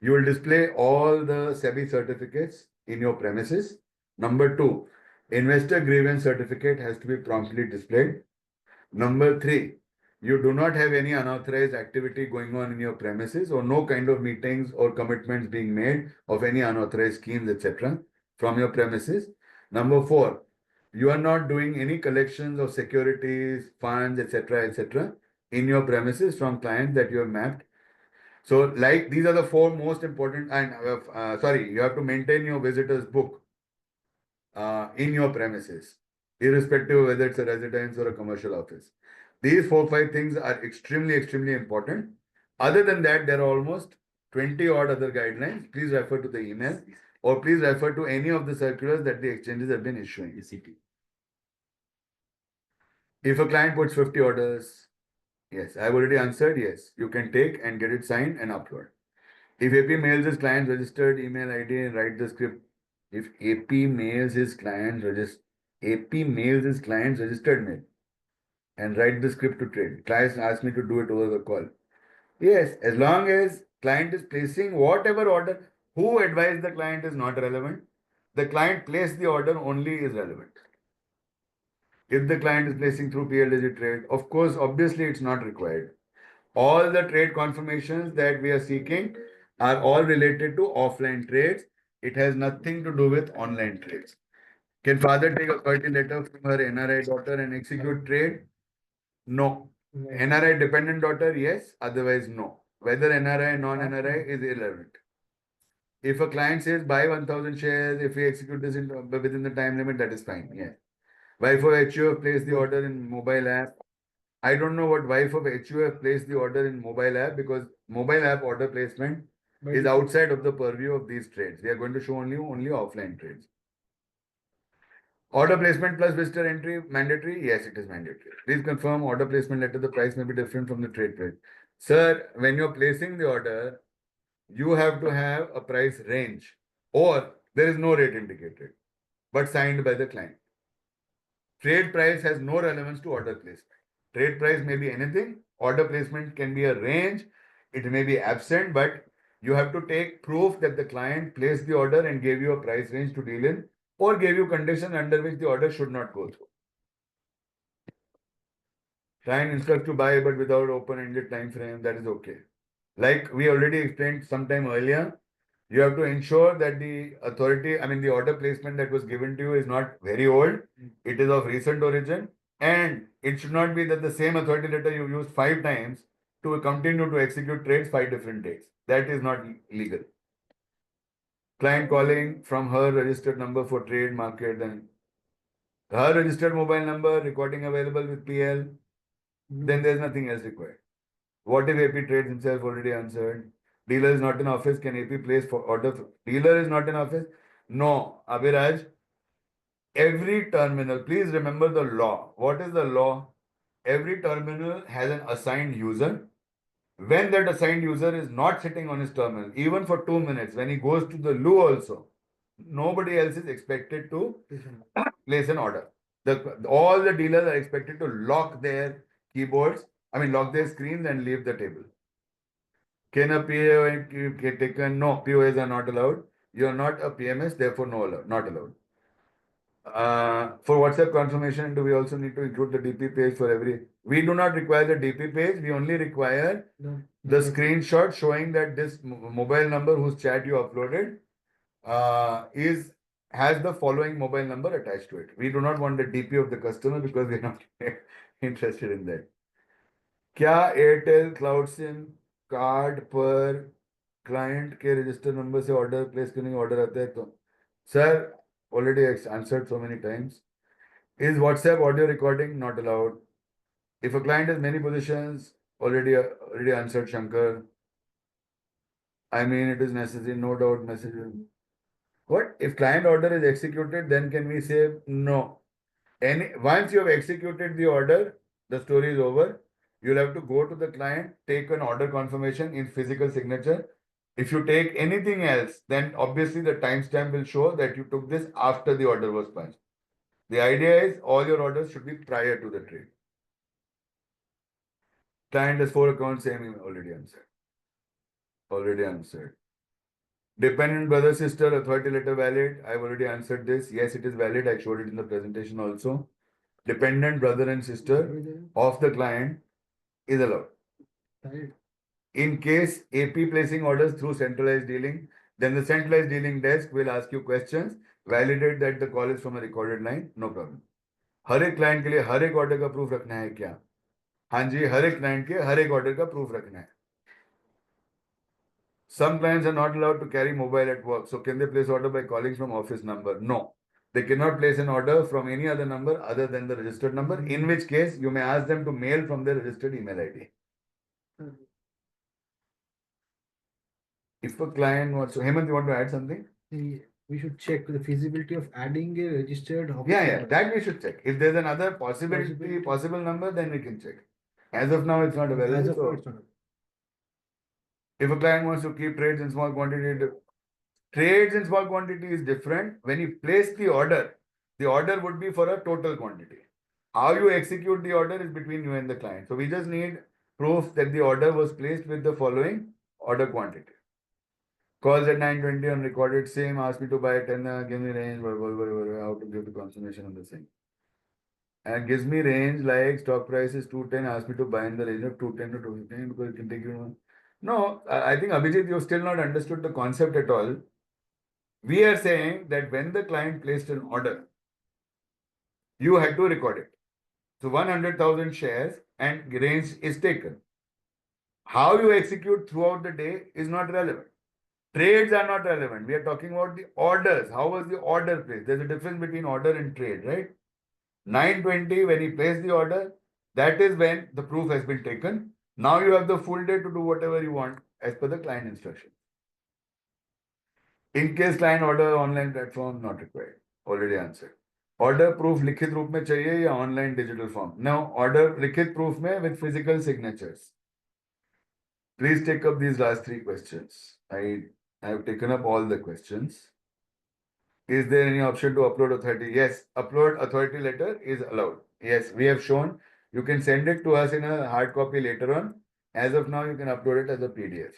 you will display all the SEBI certificates in your premises. Number two, investor grievance certificate has to be promptly displayed. Number three, you do not have any unauthorized activity going on in your premises or no kind of meetings or commitments being made of any unauthorized schemes, etc. from your premises. Number four, you are not doing any collections of securities, funds, etc., in your premises from clients that you have mapped. So, like these are the four most important, and you have to maintain your visitors book in your premises, irrespective of whether it's a residence or a commercial office. These 4-5 things are extremely important. Other than that, there are almost 20 odd other guidelines. Please refer to the email or please refer to any of the circulars that the exchanges have been issuing. ECT. If a client puts 50 orders, yes, I've already answered yes. You can take and get it signed and upload. If AP mails his client's registered email ID and write the script, if AP mails his client's registered mail and write the script to trade, client asked me to do it over the call. Yes, as long as client is placing whatever order, who advised the client is not relevant. The client placed the order only is relevant. If the client is placing through PLDG trade, of course, obviously it's not required. All the trade confirmations that we are seeking are all related to offline trades. It has nothing to do with online trades. Can father take authority letter from her NRI daughter and execute trade? No. NRI dependent daughter, yes. Otherwise, no. Whether NRI, non-NRI is irrelevant. If a client says buy 1,000 shares, if we execute this within the time limit, that is fine. Yeah. Wife of HUF placed the order in mobile app. I don't know what wife of HUF placed the order in mobile app because mobile app order placement is outside of the purview of these trades. We are going to show only offline trades. Order placement plus visitor entry mandatory? Yes, it is mandatory. Please confirm order placement letter. The price may be different from the trade price. Sir, when you're placing the order, you have to have a price range or there is no rate indicated, but signed by the client. Trade price has no relevance to order placement. Trade price may be anything. Order placement can be a range. It may be absent, but you have to take proof that the client placed the order and gave you a price range to deal in or gave you conditions under which the order should not go through. Client instructs to buy but without open-ended time frame, that is okay. Like we already explained sometime earlier, you have to ensure that the authority, I mean the order placement that was given to you is not very old. It is of recent origin and it should not be that the same authority letter you used 5 times to continue to execute trades 5 different dates. That is not legal. Client calling from her registered number for trade market, then her registered mobile number, recording available with PL, then there's nothing else required. What if AP trades himself? Already answered. Dealer is not in office. Can AP place for order? Dealer is not in office. No, Abhiraj. Every terminal, please remember the law. What is the law? Every terminal has an assigned user. When that assigned user is not sitting on his terminal, even for 2 minutes, when he goes to the loo also, nobody else is expected to place an order. All the dealers are expected to lock their keyboards, lock their screens and leave the table. Can a POA get taken? No, POAs are not allowed. You are not a PMS, therefore not allowed. For WhatsApp confirmation, do we also need to include the DP page for every? We do not require the DP page. We only require the screenshot showing that this mobile number whose chat you uploaded has the following mobile number attached to it. We do not want the DP of the customer because we are not interested in that. क्या Airtel cloud SIM card पर client के register number से order place करने का order आता है तो sir already answered so many times. Is WhatsApp audio recording not allowed? If a client has many positions, already answered Shankar. I mean, it is necessary, no doubt, message. What? If client order is executed, then can we say no? Once you have executed the order, the story is over. You'll have to go to the client, take an order confirmation in physical signature. If you take anything else, then obviously the timestamp will show that you took this after the order was punched. The idea is all your orders should be prior to the trade. Client has 4 accounts, same already answered. Already answered. Dependent brother, sister, authority letter valid. I've already answered this. Yes, it is valid. I showed it in the presentation also. Dependent brother and sister of the client is allowed. In case AP placing orders through centralized dealing, then the centralized dealing desk will ask you questions, validate that the call is from a recorded line, no problem. हर एक client के लिए हर एक order का proof रखना है क्या? हाँ जी, हर एक क्लाइंट के हर एक ऑर्डर का प्रूफ रखना है. Some clients are not allowed to carry mobile at work, so can they place order by calling from office number? No. They cannot place an order from any other number other than the registered number, in which case you may ask them to mail from their registered email ID. If a client wants to, Hemant, you want to add something? We should check the feasibility of adding a registered office Yeah, number. that we should check. If there's another possible number, then we can check. As of now, it's not available. As of now, So it's not available. if a client wants to keep trades in small quantity, trades in small quantity is different. When you place the order would be for a total quantity. How you execute the order is between you and the client. So we just need proof that the order was placed with the following order quantity. Calls at 9:20 on recorded, same, asked me to buy 10, give me range, how to give the confirmation on the same. And gives me range like stock price is 210, asked me to buy in the range of 210 to 215 because it can take you. No, I think Abhijit, you've still not understood the concept at all. We are saying that when the client placed an order, you had to record it. So 100,000 shares and range is taken. How you execute throughout the day is not relevant. Trades are not relevant. We are talking about the orders. How was the order placed? There's a difference between order and trade, right? 9:20, when he placed the order, that is when the proof has been taken. Now you have the full day to do whatever you want as per the client instruction. In case client order online platform, not required. Already answered. Order proof लिखित रूप में चाहिए या online digital form? Now order लिखित proof में with physical signatures. Please take up these last three questions. I have taken up all the questions. Is there any option to upload authority? Yes, upload authority letter is allowed. Yes, we have shown. You can send it to us in a hard copy later on. As of now, you can upload it as a PDF.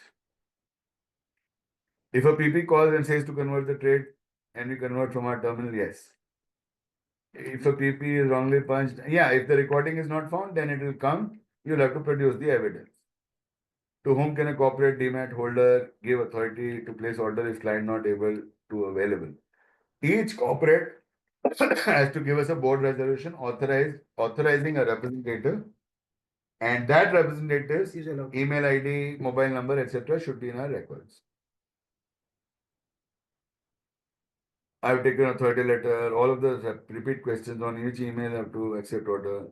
If a PP calls and says to convert the trade and we convert from our terminal, yes. If a PP is wrongly punched, yeah, if the recording is not found, then it will come. You'll have to produce the evidence. To whom can a corporate demat holder give authority to place order if client not able to available? Each corporate has to give us a board resolution authorizing a representative, and that representative's Is allowed. email ID, mobile number, etc. should be in our records. I've taken authority letter, all of the repeat questions on each email have to accept order.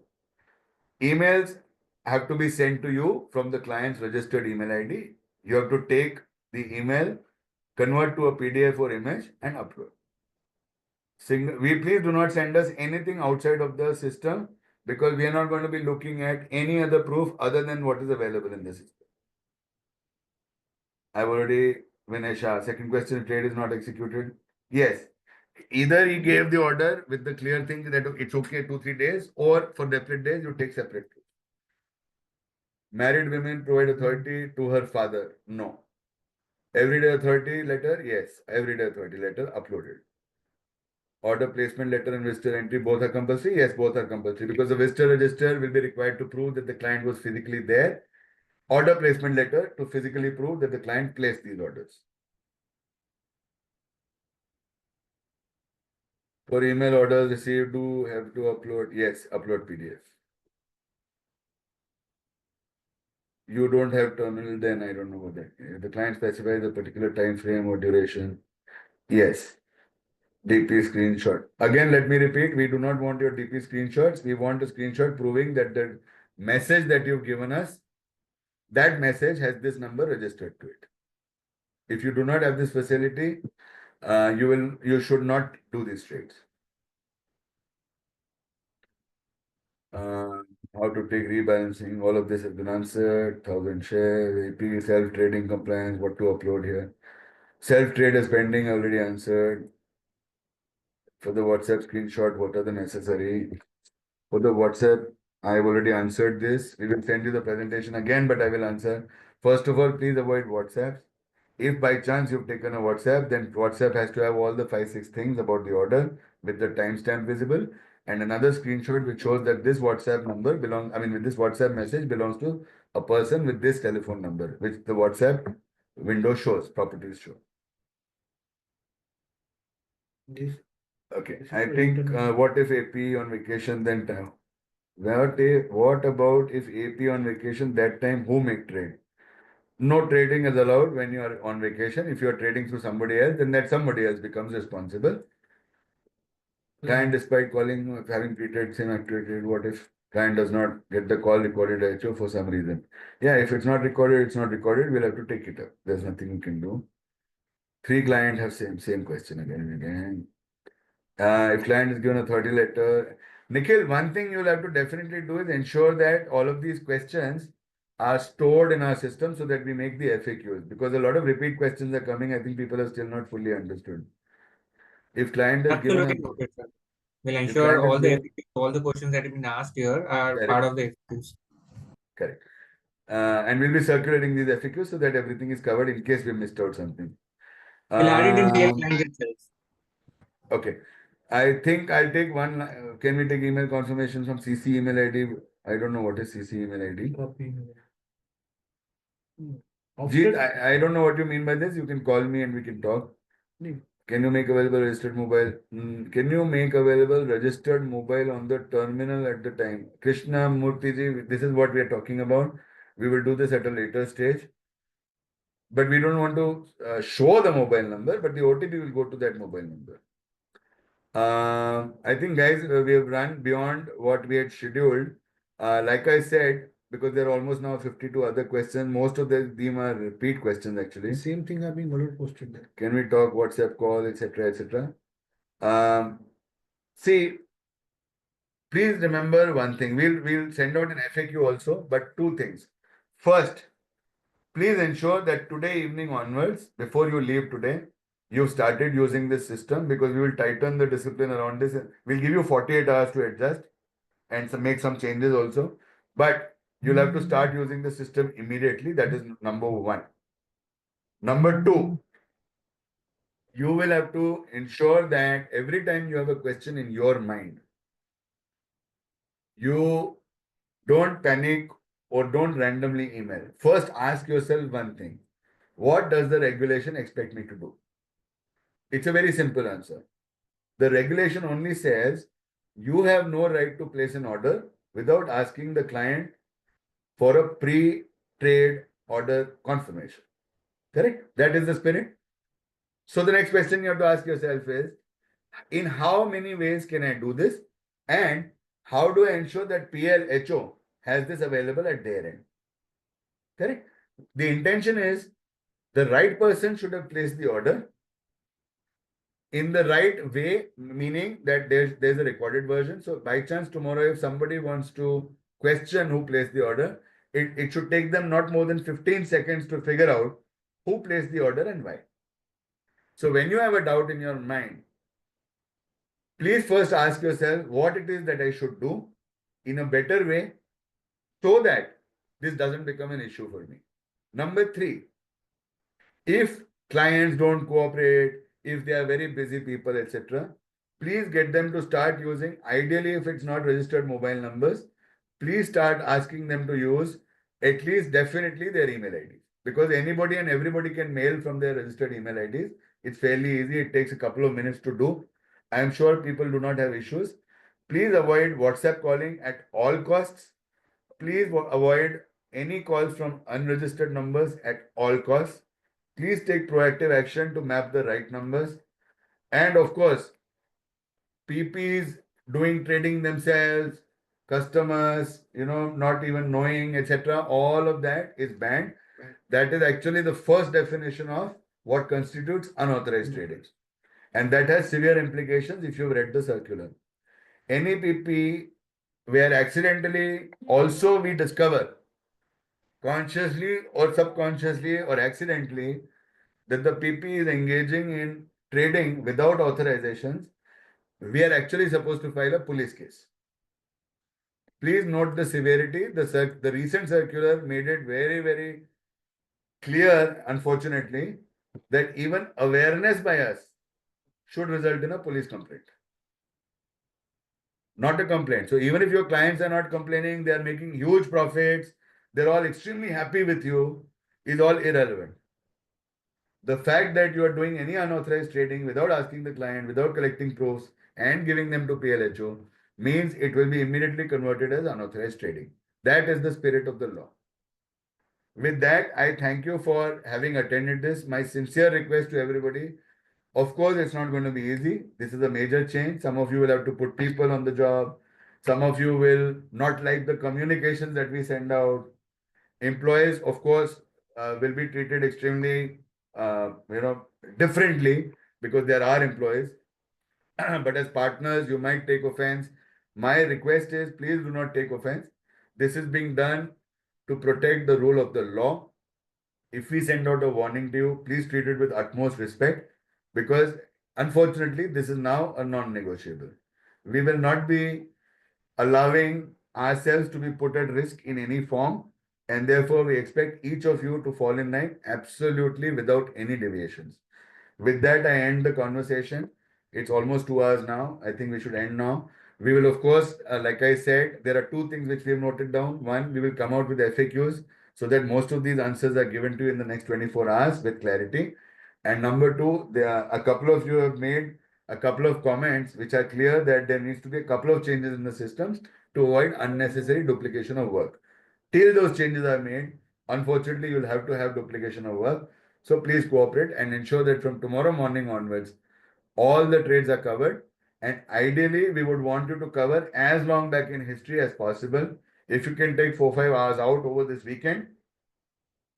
Emails have to be sent to you from the client's registered email ID. You have to take the email, convert to a PDF or image and upload. Please do not send us anything outside of the system because we are not going to be looking at any other proof other than what is available in the system. I've already, Vinesha, second question, trade is not executed. Yes. Either he gave the order with the clear thing that it's okay 2-3 days, or for separate days you take separate proof. Married women provide authority to her father. No. Everyday authority letter, yes. Everyday authority letter uploaded. Order placement letter and visitor entry both are compulsory? Yes, both are compulsory because the visitor register will be required to prove that the client was physically there. Order placement letter to physically prove that the client placed these orders. For email orders received, do have to upload? Yes, upload PDF. You don't have terminal, then I don't know what that. If the client specifies a particular time frame or duration. Yes. DP screenshot. Again, let me repeat, we do not want your DP screenshots. We want a screenshot proving that the message that you've given us, that message has this number registered to it. If you do not have this facility, you should not do these trades. How to take rebalancing, all of this has been answered. 1,000 shares, AP, self-trading compliance, what to upload here. Self-trade is pending, already answered. For the WhatsApp screenshot, what are the necessary? For the WhatsApp, I've already answered this. We will send you the presentation again, but I will answer. First of all, please avoid WhatsApp. If by chance you've taken a WhatsApp, then WhatsApp has to have all the 5-6 things about the order with the timestamp visible and another screenshot which shows that this WhatsApp number with this WhatsApp message belongs to a person with this telephone number, which the WhatsApp window shows, properties show. This Okay, This is I for think internet. what if AP on vacation then time? What about if AP on vacation that time who make trade? No trading is allowed when you are on vacation. If you are trading through somebody else, then that somebody else becomes responsible. Client, despite calling, having pre-trade same activated, what if client does not get the call recorded at HO for some reason? Yeah, if it's not recorded, it's not recorded. We'll have to take it up. There's nothing we can do. 3 clients have same question again and again. If client is given a 30 letter, Nikhil, one thing you'll have to definitely do is ensure that all of these questions are stored in our system so that we make the FAQs because a lot of repeat questions are coming. I think people have still not fully understood. If client is given Absolutely a noted, sir. We'll if ensure client is all the given, FAQs, all the questions that have been asked here are correct, part of the FAQs. correct. And we'll be circulating these FAQs so that everything is covered in case we missed out something. We'll add it in PL Um, client itself. Okay. I think I'll take one. Can we take email confirmation from CC email ID? I don't know what is CC email ID. copy. Jeet, Opted. I don't know what you mean by this. You can call me and we can talk. No. Can you make available registered mobile? Can you make available registered mobile on the terminal at the time? Krishna Murthy ji, this is what we are talking about. We will do this at a later stage. But we don't want to show the mobile number, but the OTP will go to that mobile number. I think, guys, we have run beyond what we had scheduled. Like I said, because there are almost now 52 other questions, most of them are repeat questions actually. The same thing are being already posted there. Can we talk WhatsApp call, etc., etc.? See, please remember one thing. We'll send out an FAQ also, but two things. First, please ensure that today evening onwards, before you leave today, you've started using this system, because we will tighten the discipline around this. We'll give you 48 hours to adjust and make some changes also. But you'll have to start using the system immediately. That is number one. Number two, you will have to ensure that every time you have a question in your mind, you don't panic or don't randomly email. First, ask yourself one thing. What does the regulation expect me to do? It's a very simple answer. The regulation only says you have no right to place an order without asking the client for a pre-trade order confirmation. Correct? That is the spirit. So the next question you have to ask yourself is, in how many ways can I do this? And how do I ensure that PLHO has this available at their end? Correct? The intention is the right person should have placed the order in the right way, meaning that there's a recorded version. So by chance tomorrow, if somebody wants to question who placed the order, it should take them not more than 15 seconds to figure out who placed the order and why. So when you have a doubt in your mind, please first ask yourself what it is that I should do in a better way so that this doesn't become an issue for me. Number three, if clients don't cooperate, if they are very busy people, etc., please get them to start using, ideally, if it's not registered mobile numbers, please start asking them to use at least definitely their email IDs. Because anybody and everybody can mail from their registered email IDs. It's fairly easy. It takes a couple of minutes to do. I'm sure people do not have issues. Please avoid WhatsApp calling at all costs. Please avoid any calls from unregistered numbers at all costs. Please take proactive action to map the right numbers. And of course, PPs doing trading themselves, customers, not even knowing, etc. All of that is banned. That is actually the first definition of what constitutes unauthorized trading. And that has severe implications if you've read the circular. Any PP where accidentally also we discover, consciously or subconsciously or accidentally, that the PP is engaging in trading without authorizations, we are actually supposed to file a police case. Please note the severity. The recent circular made it very, very clear, unfortunately, that even awareness by us should result in a police complaint. Not a complaint. So even if your clients are not complaining, they are making huge profits, they're all extremely happy with you, is all irrelevant. The fact that you are doing any unauthorized trading without asking the client, without collecting proofs and giving them to PLHO means it will be immediately converted as unauthorized trading. That is the spirit of the law. With that, I thank you for having attended this. My sincere request to everybody, of course, it's not going to be easy. This is a major change. Some of you will have to put people on the job. Some of you will not like the communications that we send out. Employees, of course, will be treated extremely, differently because there are employees. But as partners, you might take offense. My request is, please do not take offense. This is being done to protect the rule of the law. If we send out a warning to you, please treat it with utmost respect, because unfortunately, this is now a non-negotiable. We will not be allowing ourselves to be put at risk in any form, and therefore we expect each of you to fall in line absolutely without any deviations. With that, I end the conversation. It's almost 2 hours now. I think we should end now. We will, of course, like I said, there are two things which we have noted down. One, we will come out with FAQs so that most of these answers are given to you in the next 24 hours with clarity. And number two, there are a couple of you have made a couple of comments which are clear that there needs to be a couple of changes in the systems to avoid unnecessary duplication of work. Till those changes are made, unfortunately, you'll have to have duplication of work. So please cooperate and ensure that from tomorrow morning onwards, all the trades are covered. And ideally, we would want you to cover as long back in history as possible. If you can take 4-5 hours out over this weekend,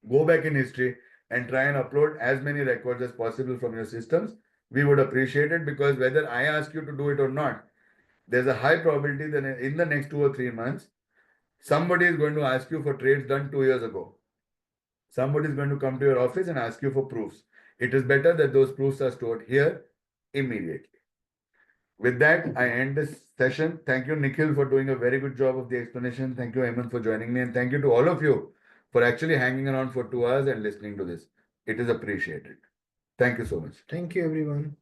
go back in history and try and upload as many records as possible from your systems. We would appreciate it, because whether I ask you to do it or not, there's a high probability that in the next 2 or 3 months, somebody is going to ask you for trades done 2 years ago. Somebody is going to come to your office and ask you for proofs. It is better that those proofs are stored here immediately. With that, I end this session. Thank you, Nikhil, for doing a very good job of the explanation. Thank you, Hemant, for joining me. And thank you to all of you for actually hanging around for 2 hours and listening to this. It is appreciated. Thank you so much. Thank you, everyone.